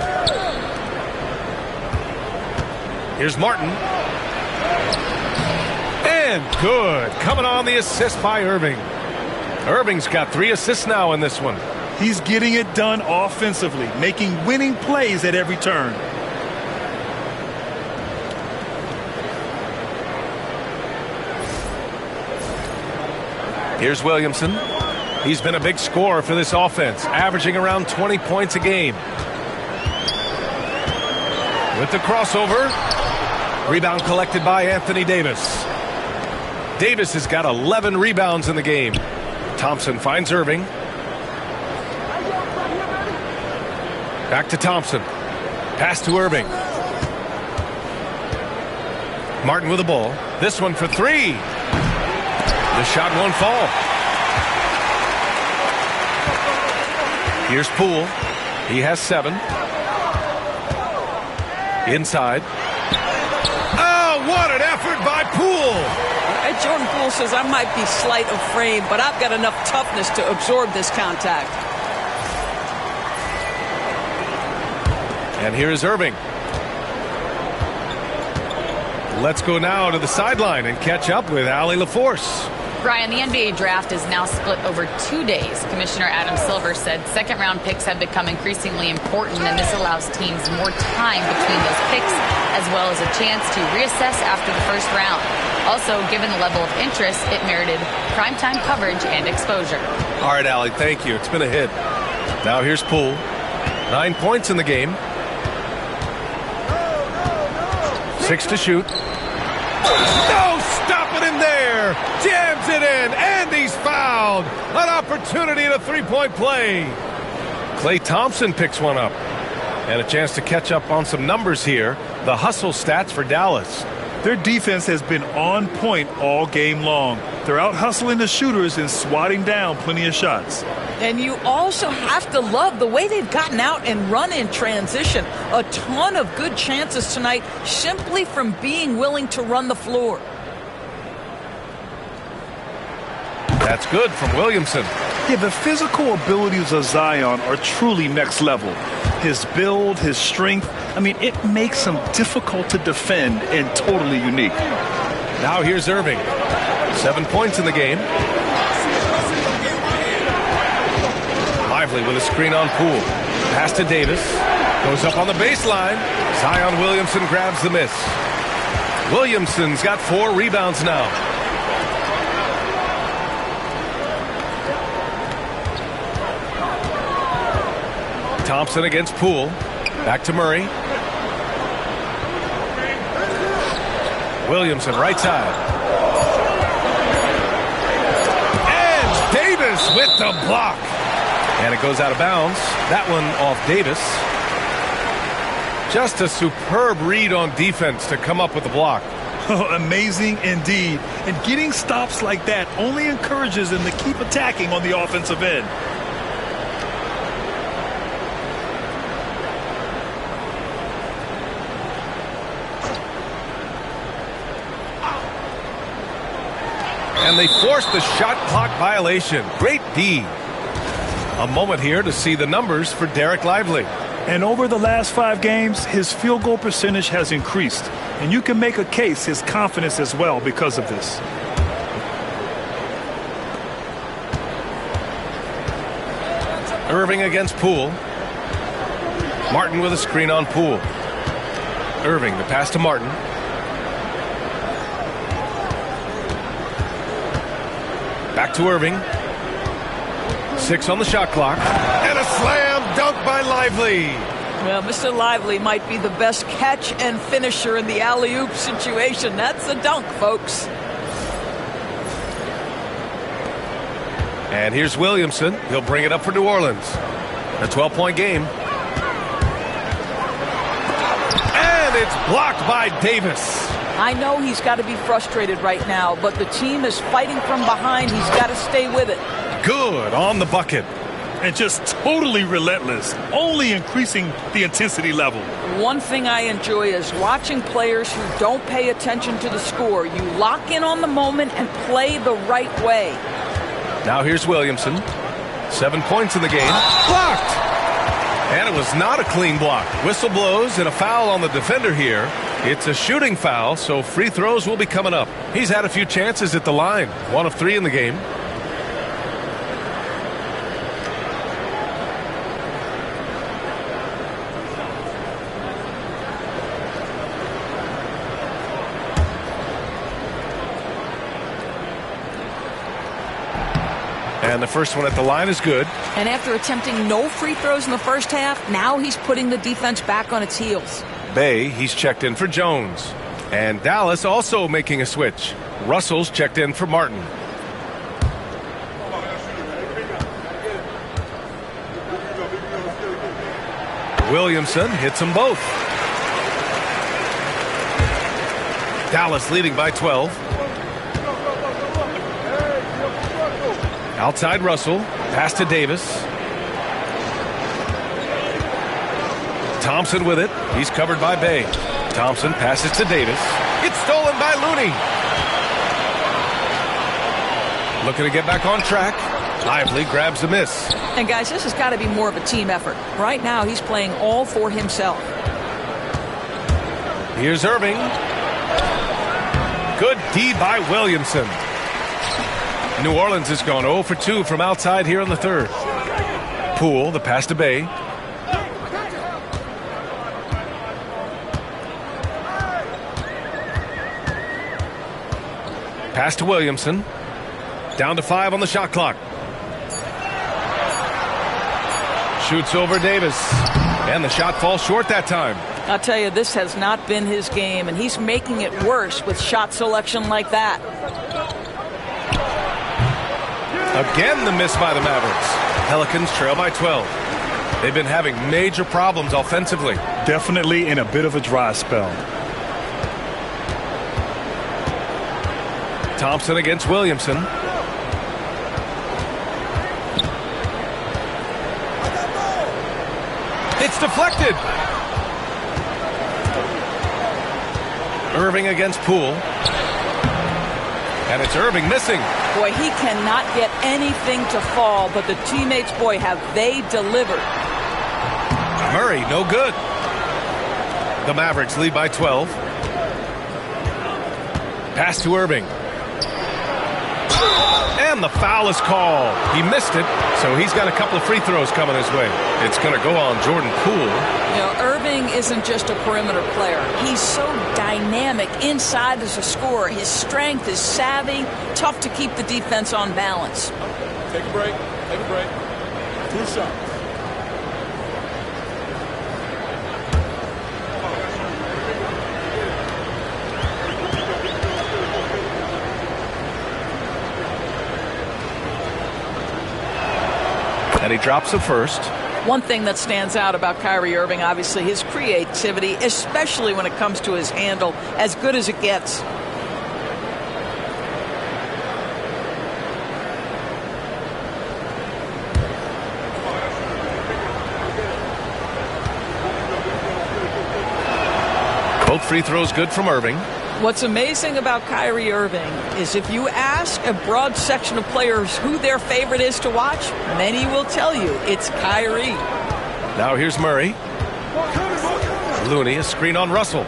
Here's Martin. And good. Coming on the assist by Irving. Irving's got 3 assists now in this one. He's getting it done offensively, making winning plays at every turn. Here's Williamson. He's been a big scorer for this offense, averaging around 20 points a game. With the crossover. Rebound collected by Anthony Davis. Davis has got 11 rebounds in the game. Thompson finds Irving. Back to Thompson. Pass to Irving. Martin with the ball. This one for 3. The shot won't fall. Here's Poole. He has 7. Inside. Oh, what an effort by Poole! Jordan Poole says, I might be slight of frame, but I've got enough toughness to absorb this contact. And here is Irving. Let's go now to the sideline and catch up with Allie LaForce. Brian, the NBA draft is now split over 2 days. Commissioner Adam Silver said second-round picks have become increasingly important, and this allows teams more time between those picks, as well as a chance to reassess after the first round. Also, given the level of interest, it merited primetime coverage and exposure. All right, Allie, thank you. It's been a hit. Now here's Poole. 9 points in the game. 6 to shoot. No, stop it in there. Jams it in, and he's fouled. An opportunity at a three-point play. Klay Thompson picks one up. And a chance to catch up on some numbers here. The hustle stats for Dallas. Their defense has been on point all game long. They're out hustling the shooters and swatting down plenty of shots. And you also have to love the way they've gotten out and run in transition. A ton of good chances tonight simply from being willing to run the floor. That's good from Williamson. Yeah, the physical abilities of Zion are truly next level. His build, his strength, I mean, it makes him difficult to defend and totally unique. Now here's Irving. 7 points in the game. Lively with a screen on Poole. Pass to Davis. Goes up on the baseline. Zion Williamson grabs the miss. Williamson's got 4 rebounds now. Thompson against Poole. Back to Murray. Williamson right side. And Davis with the block. And it goes out of bounds. That one off Davis. Just a superb read on defense to come up with the block. Amazing indeed. And getting stops like that only encourages them to keep attacking on the offensive end. And they forced the shot clock violation. Great D. A moment here to see the numbers for Derek Lively. And over the last 5 games, his field goal percentage has increased. And you can make a case his confidence as well because of this. Irving against Poole. Martin with a screen on Poole. Irving, the pass to Martin. Back to Irving. 6 on the shot clock. And a slam dunk by Lively. Well, Mr. Lively might be the best catch and finisher in the alley-oop situation. That's a dunk, folks. And here's Williamson. He'll bring it up for New Orleans. A 12-point game. And it's blocked by Davis. I know he's got to be frustrated right now, but the team is fighting from behind. He's got to stay with it. Good on the bucket. And just totally relentless, only increasing the intensity level. One thing I enjoy is watching players who don't pay attention to the score. You lock in on the moment and play the right way. Now here's Williamson. 7 points in the game. Blocked! And it was not a clean block. Whistle blows and a foul on the defender here. It's a shooting foul, so free throws will be coming up. He's had a few chances at the line. 1 of 3 in the game. And the first one at the line is good. And after attempting no free throws in the first half, now he's putting the defense back on its heels. Bay, he's checked in for Jones. And Dallas also making a switch. Russell's checked in for Martin. Williamson hits them both. Dallas leading by 12. Outside Russell. Pass to Davis. Thompson with it. He's covered by Bay. Thompson passes to Davis. It's stolen by Looney. Looking to get back on track. Lively grabs the miss. And guys, this has got to be more of a team effort. Right now, he's playing all for himself. Here's Irving. Good D by Williamson. New Orleans has gone 0 for 2 from outside here in the third. Poole, the pass to Bay. Pass to Williamson. Down to 5 on the shot clock. Shoots over Davis. And the shot falls short that time. I'll tell you, this has not been his game, and he's making it worse with shot selection like that. Again, the miss by the Mavericks. Pelicans trail by 12. They've been having major problems offensively. Definitely in a bit of a dry spell. Thompson against Williamson. It's deflected. Irving against Poole. And it's Irving missing. Boy, he cannot get anything to fall, but the teammates, boy, have they delivered. Murray, no good. The Mavericks lead by 12. Pass to Irving. And the foul is called. He missed it, so he's got a couple of free throws coming his way. It's going to go on Jordan Poole. You know, Irving isn't just a perimeter player. He's so dynamic inside as a scorer. His strength is savvy, tough to keep the defense on balance. Take a break. Take a break. 2 shots. And he drops the first. One thing that stands out about Kyrie Irving, obviously, his creativity, especially when it comes to his handle, as good as it gets. Both free throws good from Irving. What's amazing about Kyrie Irving is if you ask a broad section of players who their favorite is to watch, many will tell you it's Kyrie. Now here's Murray. Looney, a screen on Russell.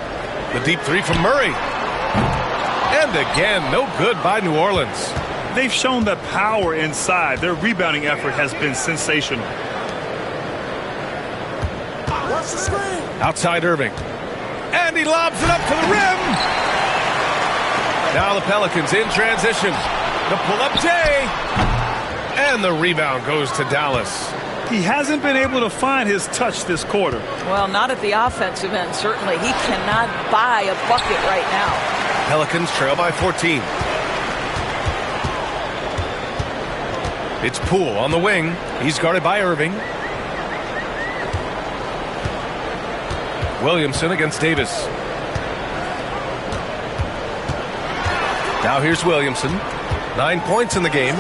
The deep three from Murray. And again, no good by New Orleans. They've shown that power inside. Their rebounding effort has been sensational. Outside Irving. And he lobs it up to the rim. Now the Pelicans in transition. The pull-up J. And the rebound goes to Dallas. He hasn't been able to find his touch this quarter. Well, not at the offensive end, certainly. He cannot buy a bucket right now. Pelicans trail by 14. It's Poole on the wing. He's guarded by Irving. Williamson against Davis. Now here's Williamson. 9 points in the game.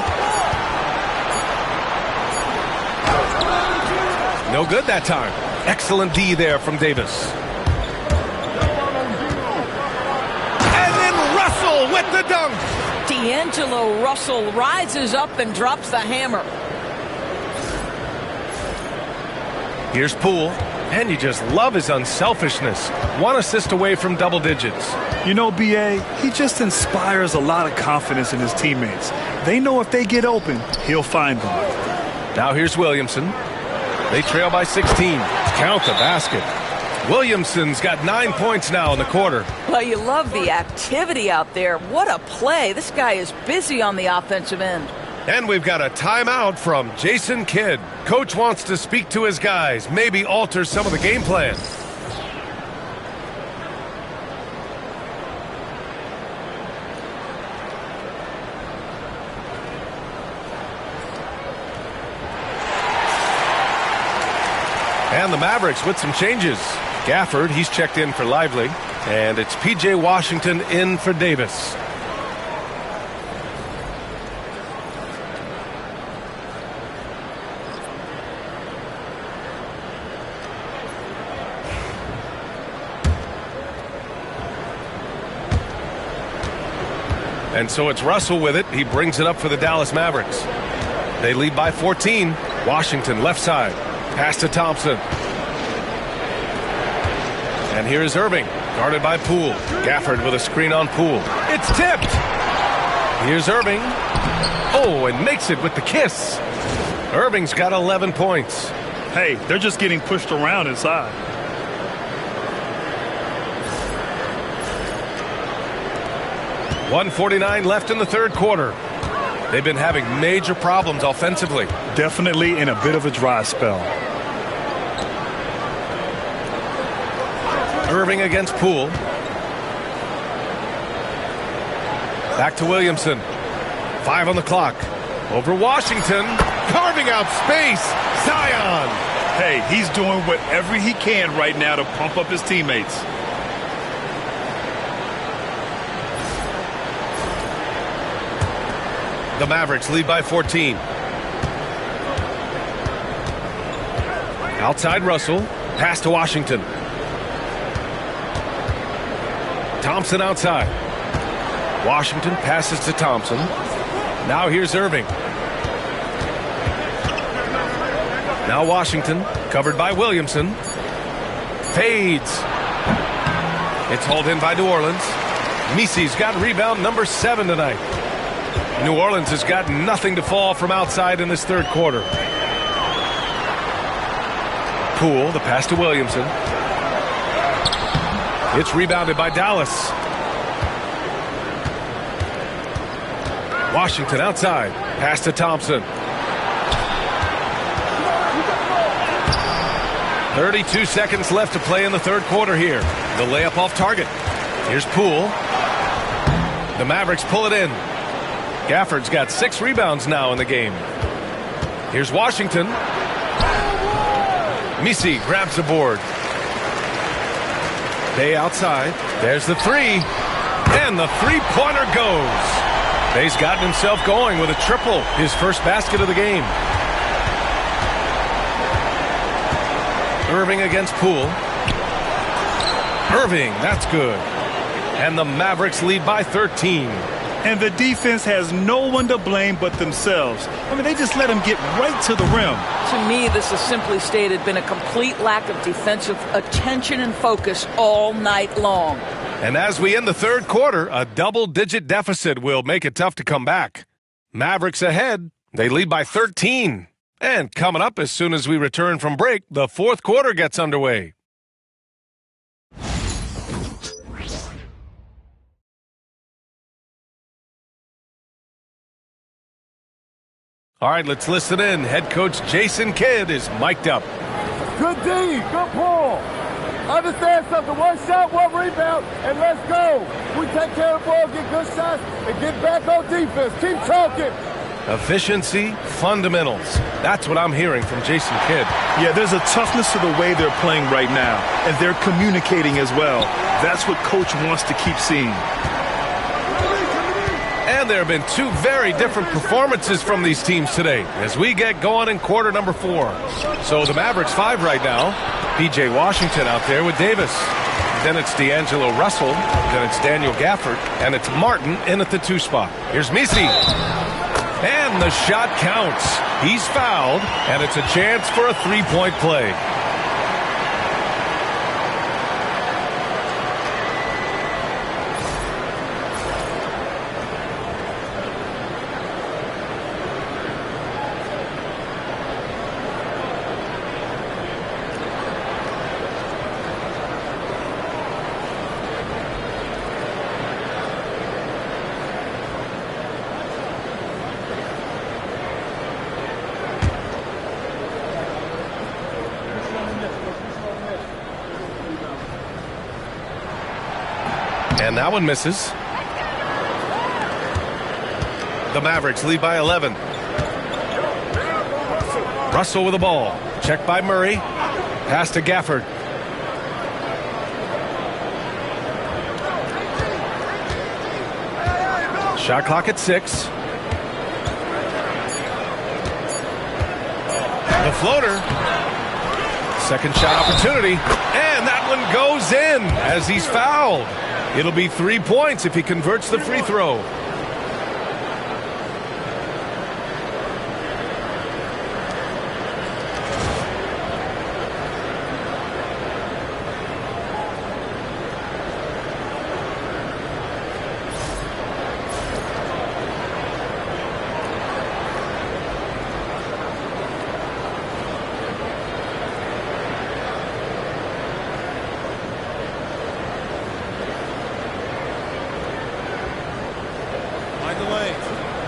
No good that time. Excellent D there from Davis. And then Russell with the dunk. D'Angelo Russell rises up and drops the hammer. Here's Poole. And you just love his unselfishness. 1 assist away from double digits. You know, B.A., he just inspires a lot of confidence in his teammates. They know if they get open, he'll find them. Now here's Williamson. They trail by 16. Count the basket. Williamson's got 9 points now in the quarter. Well, you love the activity out there. What a play. This guy is busy on the offensive end. And we've got a timeout from Jason Kidd. Coach wants to speak to his guys, maybe alter some of the game plan. And the Mavericks with some changes. Gafford, he's checked in for Lively. And it's P.J. Washington in for Davis. And so it's Russell with it. He brings it up for the Dallas Mavericks. They lead by 14. Washington left side. Pass to Thompson. And here is Irving, guarded by Poole. Gafford with a screen on Poole. It's tipped. Here's Irving. Oh, and makes it with the kiss. Irving's got 11 points. Hey, they're just getting pushed around inside. .149 left in the third quarter. They've been having major problems offensively. Definitely in a bit of a dry spell. Irving against Poole. Back to Williamson. 5 on the clock. Over Washington. Carving out space. Zion. Hey, he's doing whatever he can right now to pump up his teammates. The Mavericks lead by 14. Outside Russell. Pass to Washington. Thompson outside. Washington passes to Thompson. Now here's Irving. Now Washington, covered by Williamson. Fades. It's hauled in by New Orleans. Misi's got rebound number 7 tonight. New Orleans has got nothing to fall from outside in this third quarter. Poole, the pass to Williamson. It's rebounded by Dallas. Washington outside. Pass to Thompson. 32 seconds left to play in the third quarter here. The layup off target. Here's Poole. The Mavericks pull it in. Gafford's got 6 rebounds now in the game. Here's Washington. Misi grabs the board. Bay outside. There's the 3. And the three-pointer goes. Bay's gotten himself going with a triple. His first basket of the game. Irving against Poole. Irving, that's good. And the Mavericks lead by 13. And the defense has no one to blame but themselves. I mean, they just let him get right to the rim. To me, this has simply stated been a complete lack of defensive attention and focus all night long. And as we end the third quarter, a double-digit deficit will make it tough to come back. Mavericks ahead. They lead by 13. And coming up as soon as we return from break, the fourth quarter gets underway. All right, let's listen in. Head coach Jason Kidd is mic'd up. Good D, good pull. Understand something, one shot, one rebound, and let's go. We take care of the ball, get good shots, and get back on defense. Keep talking. Efficiency, fundamentals. That's what I'm hearing from Jason Kidd. Yeah, there's a toughness to the way they're playing right now, and they're communicating as well. That's what coach wants to keep seeing. And there have been 2 very different performances from these teams today as we get going in quarter number 4. So the Mavericks 5 right now. P.J. Washington out there with Davis. Then it's D'Angelo Russell. Then it's Daniel Gafford. And it's Martin in at the 2 spot. Here's Misi. And the shot counts. He's fouled, and it's a chance for a 3-point play. And that one misses. The Mavericks lead by 11. Russell with the ball. Checked by Murray. Pass to Gafford. Shot clock at 6. The floater. Second shot opportunity. And that one goes in as he's fouled. It'll be 3 points if he converts the free throw.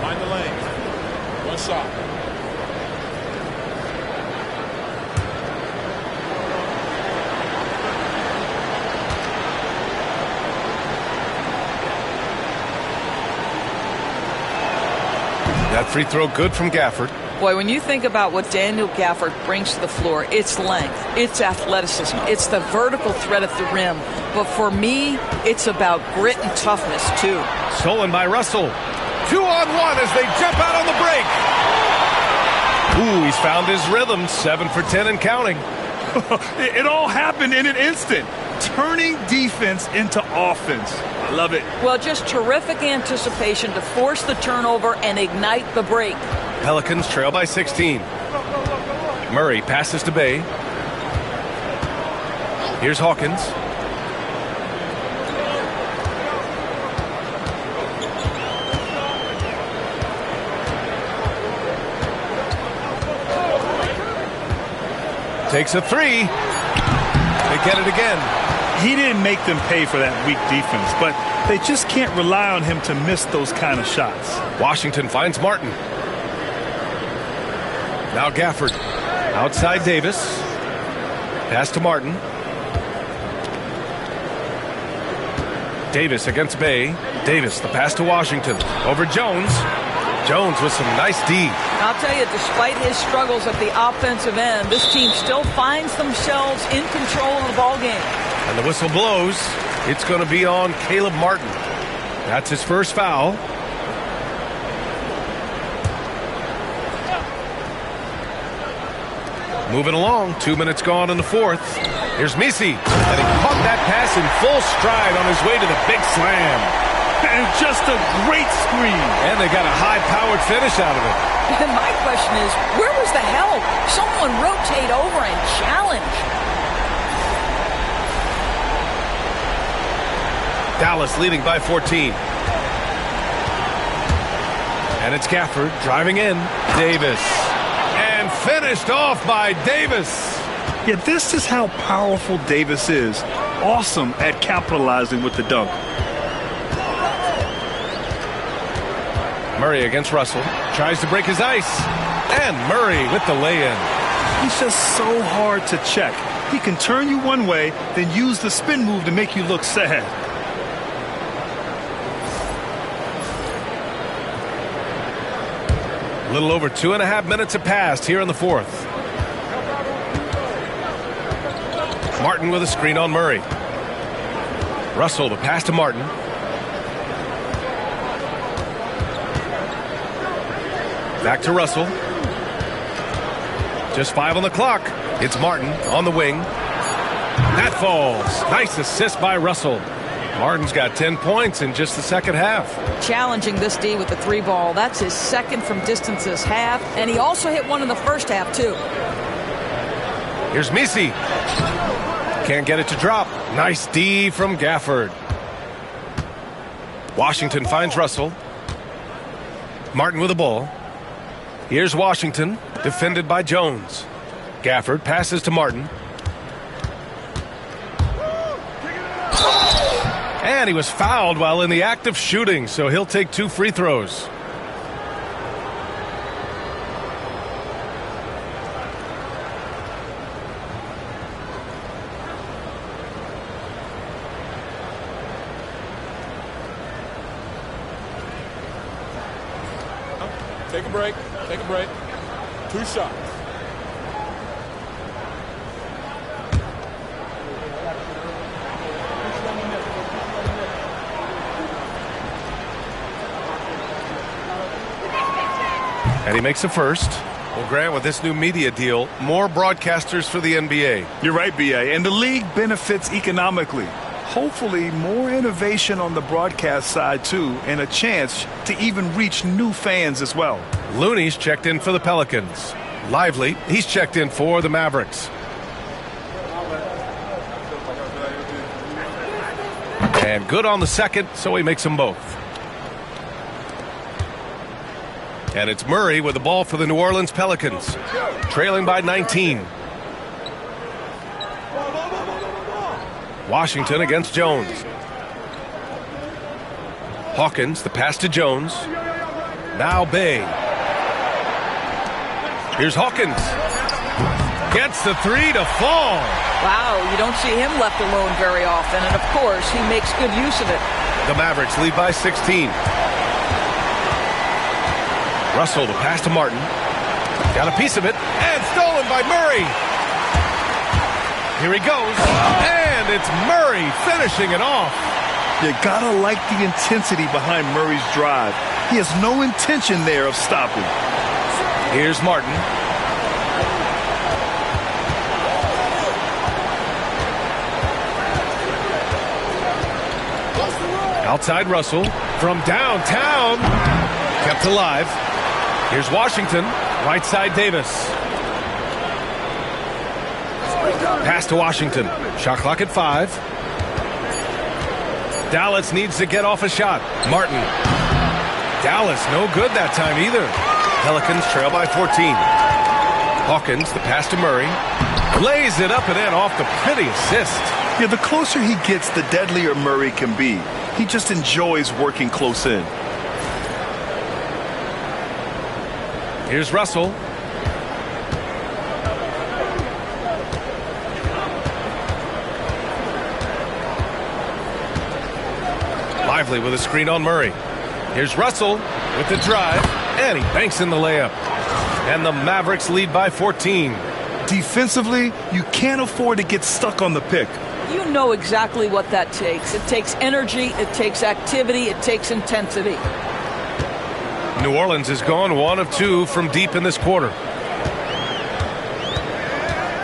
Mind the lane. One shot. That free throw good from Gafford. Boy, when you think about what Daniel Gafford brings to the floor, it's length, it's athleticism, it's the vertical threat at the rim. But for me, it's about grit and toughness, too. Stolen by Russell. 2-on-1 as they jump out on the break. Ooh, he's found his rhythm. 7 for 10 and counting. It all happened in an instant. Turning defense into offense. I love it. Well, just terrific anticipation to force the turnover and ignite the break. Pelicans trail by 16. Murray passes to Bay. Here's Hawkins. Takes a three. They get it again. He didn't make them pay for that weak defense, but they just can't rely on him to miss those kind of shots. Washington finds Martin. Now Gafford. Outside Davis. Pass to Martin. Davis against Bay. Davis, the pass to Washington. Over Jones. Jones with some nice D. I'll tell you, despite his struggles at the offensive end, this team still finds themselves in control of the ball game. And the whistle blows. It's going to be on Caleb Martin. That's his first foul. Moving along, 2 minutes gone in the fourth. Here's Misi, and he caught that pass in full stride on his way to the big slam. And just a great screen. And they got a high-powered finish out of it. And my question is, where was the help? Someone rotate over and challenge. Dallas leading by 14. And it's Gafford driving in. Davis. And finished off by Davis. Yeah, this is how powerful Davis is. Awesome at capitalizing with the dunk. Murray against Russell. Tries to break his ice. And Murray with the lay-in. He's just so hard to check. He can turn you one way, then use the spin move to make you look sad. A little over 2.5 minutes have passed here in the fourth. Martin with a screen on Murray. Russell, the pass to Martin. Back to Russell. Just 5 on the clock. It's Martin on the wing. That falls. Nice assist by Russell. Martin's got 10 points in just the second half. Challenging this D with the 3 ball. That's his second from distance this half. And he also hit one in the first half, too. Here's Misi. Can't get it to drop. Nice D from Gafford. Washington finds Russell. Martin with the ball. Here's Washington, defended by Jones. Gafford passes to Martin. And he was fouled while in the act of shooting, so he'll take 2 free throws. Take a break. Take a break. 2 shots. And he makes a first. Well, Grant, with this new media deal, more broadcasters for the NBA. You're right, B.A., and the league benefits economically. Hopefully, more innovation on the broadcast side, too, and a chance to even reach new fans as well. Looney's checked in for the Pelicans. Lively, he's checked in for the Mavericks. And good on the second, so he makes them both. And it's Murray with the ball for the New Orleans Pelicans, trailing by 19. Washington against Jones. Hawkins, the pass to Jones. Now Bay. Here's Hawkins. Gets the 3 to fall. Wow, you don't see him left alone very often, and of course, he makes good use of it. The Mavericks lead by 16. Russell the pass to Martin. Got a piece of it, and stolen by Murray. Here he goes, and it's Murray finishing it off. You gotta like the intensity behind Murray's drive. He has no intention there of stopping. Here's Martin. Outside Russell from downtown. Kept alive. Here's Washington. Right side Davis. Pass to Washington. Shot clock at 5. Dallas needs to get off a shot. Martin. Dallas no good that time either. Pelicans trail by 14. Hawkins, the pass to Murray. Lays it up and in off the pretty assist. Yeah, the closer he gets, the deadlier Murray can be. He just enjoys working close in. Here's Russell. Lively with a screen on Murray. Here's Russell with the drive, and he banks in the layup. And the Mavericks lead by 14. Defensively, you can't afford to get stuck on the pick. You know exactly what that takes. It takes energy, it takes activity, it takes intensity. New Orleans has gone 1 of 2 from deep in this quarter.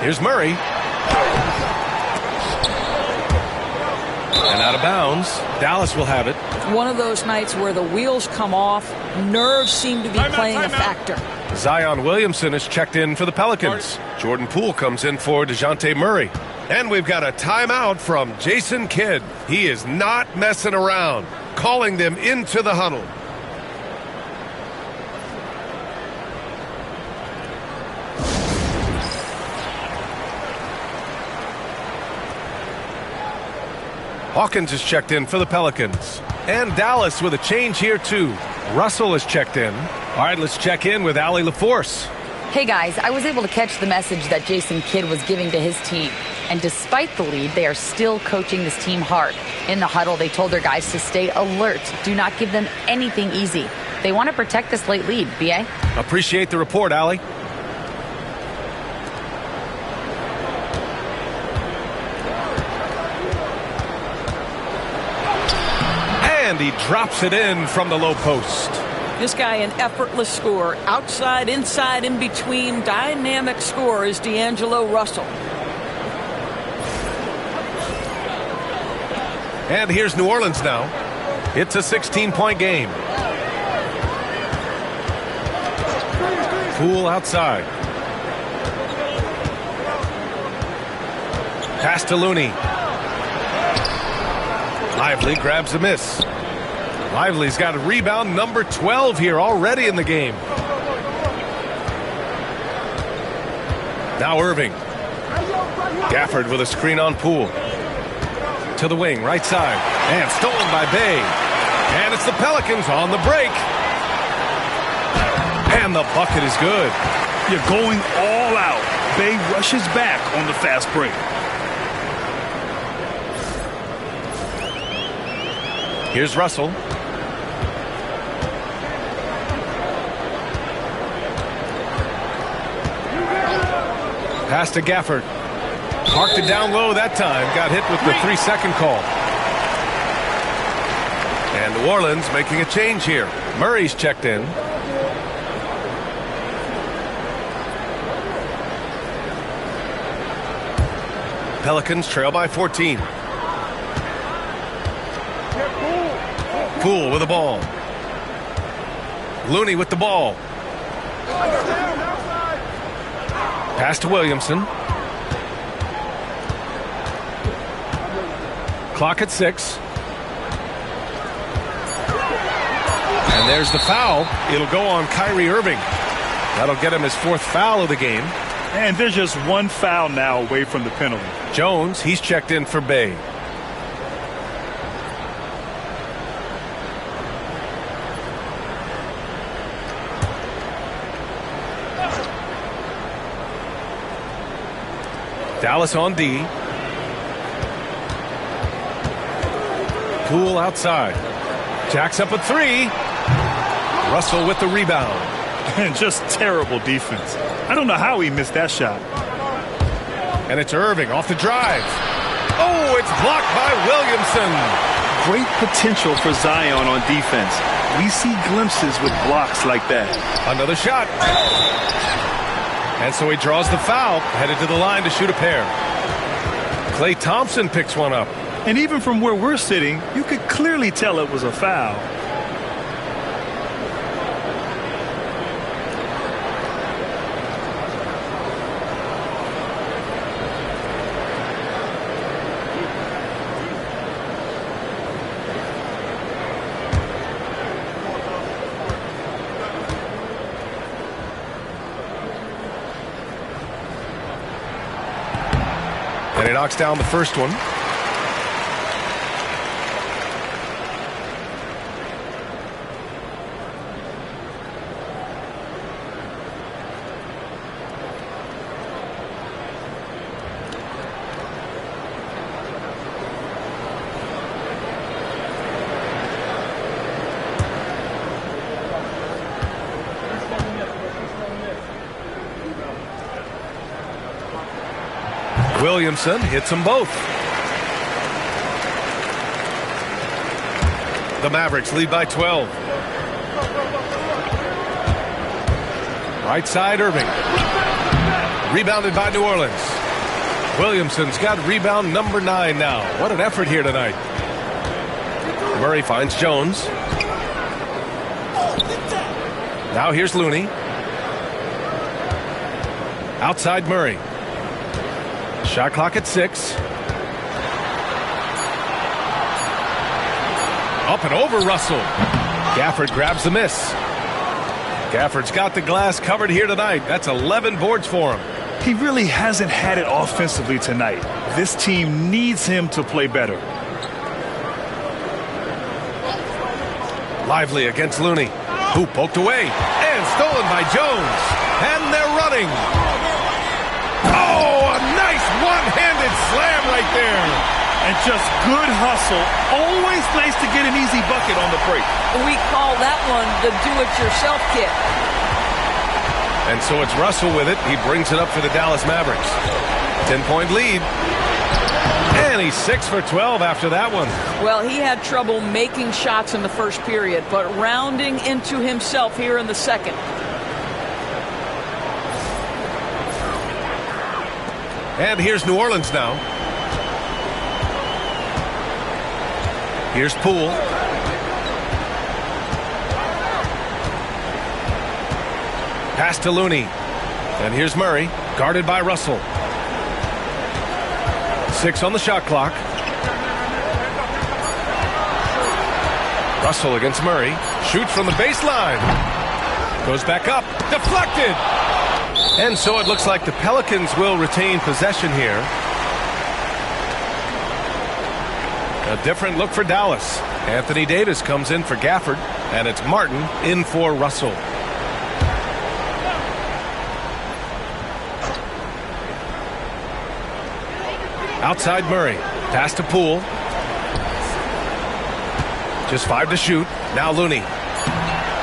Here's Murray. And out of bounds. Dallas will have it. One of those nights where the wheels come off, nerves seem to be playing a factor. Zion Williamson is checked in for the Pelicans. Jordan Poole comes in for DeJounte Murray. And we've got a timeout from Jason Kidd. He is not messing around, calling them into the huddle. Hawkins is checked in for the Pelicans. And Dallas with a change here too. Russell is checked in. All right, let's check in with Allie LaForce. Hey guys, I was able to catch the message that Jason Kidd was giving to his team. And despite the lead, they are still coaching this team hard. In the huddle, they told their guys to stay alert. Do not give them anything easy. They want to protect this late lead, B.A. Appreciate the report, Allie. And he drops it in from the low post. This guy, an effortless scorer. Outside, inside, in between. Dynamic scorer is D'Angelo Russell. And here's New Orleans now. It's a 16-point game. Poole outside. Pass to Looney. Lively grabs a miss. Lively's got a rebound, number 12 here already in the game. Now Irving. Gafford with a screen on Poole. To the wing, right side. And stolen by Bay. And it's the Pelicans on the break. And the bucket is good. You're going all out. Bay rushes back on the fast break. Here's Russell. Pass to Gafford. Parked it down low that time. Got hit with the 3-second call. And New Orleans making a change here. Murray's checked in. Pelicans trail by 14. Poole with the ball. Looney with the ball. Pass to Williamson. Clock at 6. And there's the foul. It'll go on Kyrie Irving. That'll get him his 4th foul of the game. And there's just one foul now away from the penalty. Jones, he's checked in for Bay. Dallas on D. Poole outside. Jacks up a 3. Russell with the rebound. And just terrible defense. I don't know how he missed that shot. And it's Irving off the drive. Oh, it's blocked by Williamson. Great potential for Zion on defense. We see glimpses with blocks like that. Another shot. And so he draws the foul, headed to the line to shoot a pair. Klay Thompson picks one up. And even from where we're sitting, you could clearly tell it was a foul. And he knocks down the first one. Williamson hits them both. The Mavericks lead by 12. Right side, Irving. Rebounded by New Orleans. Williamson's got rebound number 9 now. What an effort here tonight. Murray finds Jones. Now here's Looney. Outside Murray. Shot clock at 6. Up and over Russell. Gafford grabs the miss. Gafford's got the glass covered here tonight. That's 11 boards for him. He really hasn't had it offensively tonight. This team needs him to play better. Lively against Looney. Who poked away. And stolen by Jones. And they're running. Oh, a nice one-handed slam right there. And just good hustle. Always nice to get an easy bucket on the break. We call that one the do-it-yourself kit. And so it's Russell with it. He brings it up for the Dallas Mavericks. 10-point lead. And he's 6 for 12 after that one. Well, he had trouble making shots in the first period, but rounding into himself here in the second. And here's New Orleans now. Here's Poole. Pass to Looney. And here's Murray, guarded by Russell. 6 on the shot clock. Russell against Murray. Shoots from the baseline. Goes back up. Deflected. And so it looks like the Pelicans will retain possession here. A different look for Dallas. Anthony Davis comes in for Gafford, and it's Martin in for Russell. Outside Murray. Pass to Poole. Just 5 to shoot. Now Looney.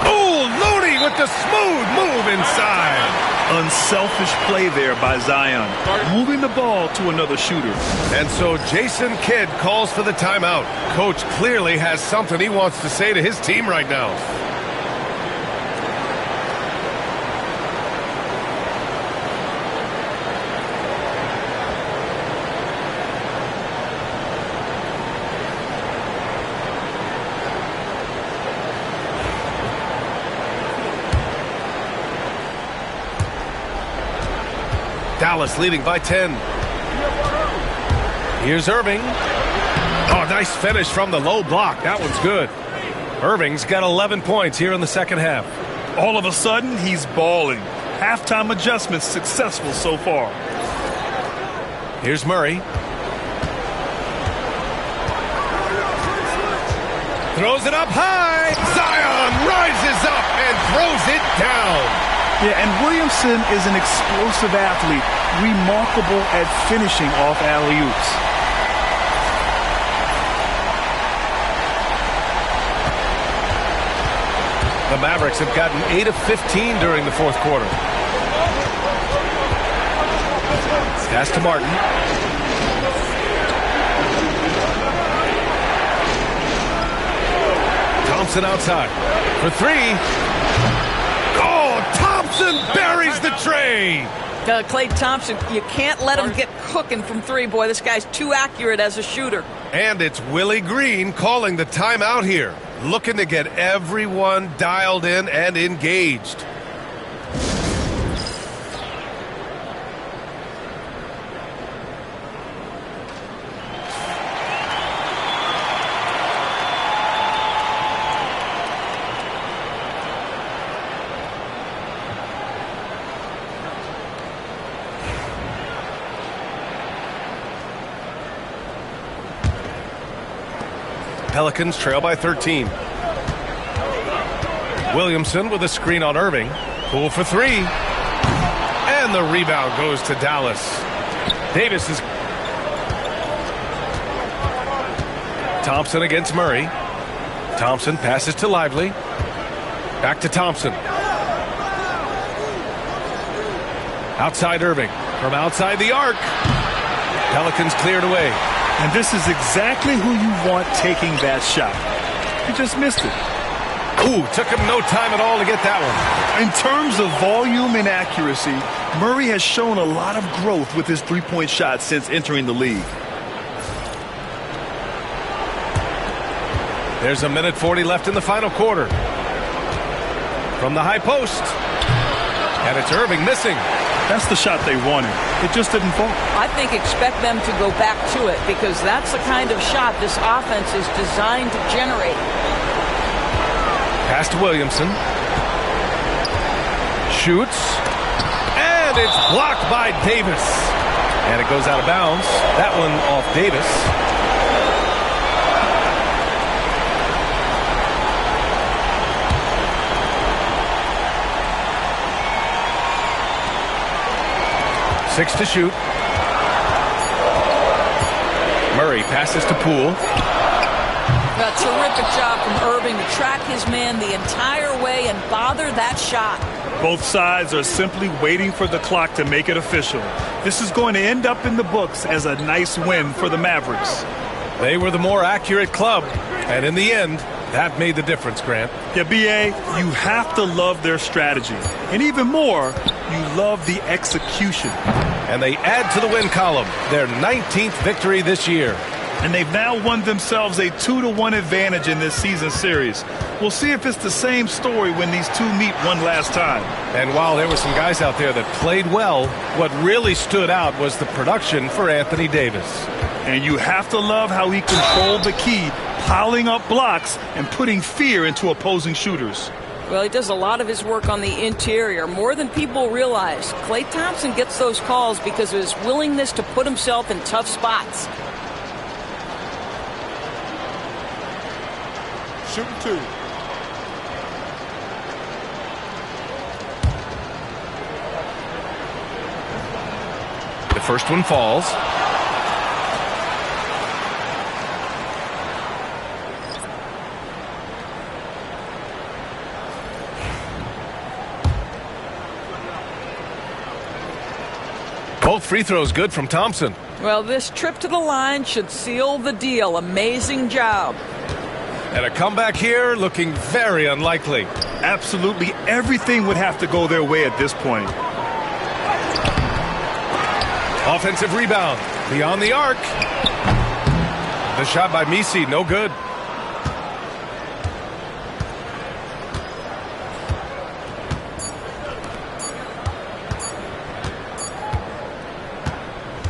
Oh, Looney with the smooth move inside. Unselfish play there by Zion. Moving the ball to another shooter. And so Jason Kidd calls for the timeout. Coach clearly has something he wants to say to his team right now. Dallas leading by 10. Here's Irving. Oh, nice finish from the low block. That one's good. Irving's got 11 points here in the second half. All of a sudden, he's balling. Halftime adjustments successful so far. Here's Murray. Throws it up high. Zion rises up and throws it down. Yeah, and Williamson is an explosive athlete, remarkable at finishing off alley-oops. The Mavericks have gotten 8 of 15 during the fourth quarter. Pass to Martin. Thompson outside for three. Oh, Thompson buries the tray. Klay Thompson, you can't let him get cooking from three. Boy, this guy's too accurate as a shooter. And it's Willie Green calling the timeout here, looking to get everyone dialed in and engaged. Pelicans trail by 13. Williamson with a screen on Irving. Poole for three. And the rebound goes to Dallas. Davis is... Thompson against Murray. Thompson passes to Lively. Back to Thompson. Outside Irving. From outside the arc. Pelicans cleared away. And this is exactly who you want taking that shot. You just missed it. Ooh, took him no time at all to get that one. In terms of volume and accuracy, Murray has shown a lot of growth with his three-point shot since entering the league. There's a minute 40 left in the final quarter. From the high post. And it's Irving missing. That's the shot they wanted. It just didn't fall. I think expect them to go back to it because that's the kind of shot this offense is designed to generate. Pass to Williamson. Shoots. And it's blocked by Davis. And it goes out of bounds. That one off Davis. Six to shoot. Murray passes to Poole. A terrific job from Irving to track his man the entire way and bother that shot. Both sides are simply waiting for the clock to make it official. This is going to end up in the books as a nice win for the Mavericks. They were the more accurate club, and in the end, that made the difference, Grant. Yeah, B.A., you have to love their strategy. And even more, you love the execution. And they add to the win column, their 19th victory this year. And they've now won themselves a 2-1 advantage in this season series. We'll see if it's the same story when these two meet one last time. And while there were some guys out there that played well, what really stood out was the production for Anthony Davis. And you have to love how he controlled the key, piling up blocks and putting fear into opposing shooters. Well, he does a lot of his work on the interior, more than people realize. Klay Thompson gets those calls because of his willingness to put himself in tough spots. Shooting two. The first one falls. Both free throws good from Thompson. Well, this trip to the line should seal the deal. Amazing job. And a comeback here looking very unlikely. Absolutely everything would have to go their way at this point. Offensive rebound. Beyond the arc. The shot by Misi, no good.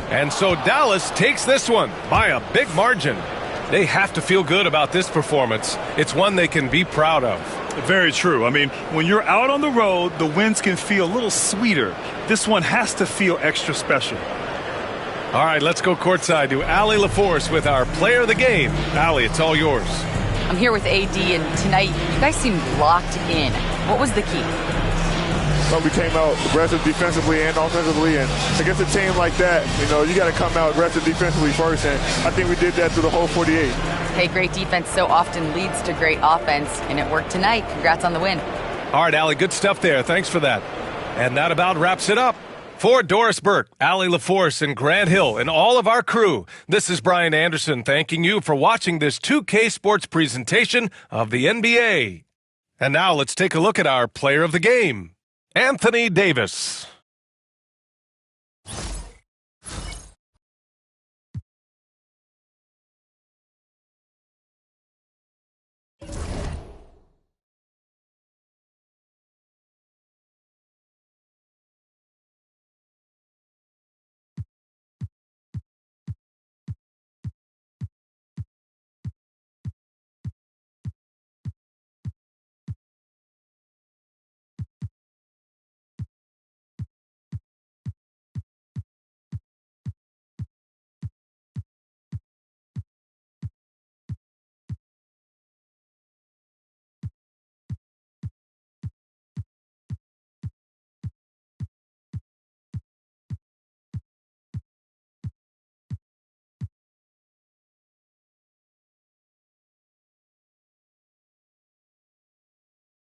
And so Dallas takes this one by a big margin. They have to feel good about this performance. It's one they can be proud of. Very true. I mean, when you're out on the road, the wins can feel a little sweeter. This one has to feel extra special. All right, let's go courtside to Allie LaForce with our player of the game. Allie, it's all yours. I'm here with AD, and tonight you guys seemed locked in. What was the key? So we came out aggressive defensively and offensively, and against a team like that, you know, you got to come out aggressive defensively first, and I think we did that through the whole 48. Hey, great defense so often leads to great offense, and it worked tonight. Congrats on the win. All right, Allie, good stuff there. Thanks for that. And that about wraps it up. For Doris Burke, Allie LaForce, and Grant Hill, and all of our crew, this is Brian Anderson thanking you for watching this 2K Sports presentation of the NBA. And now let's take a look at our player of the game, Anthony Davis.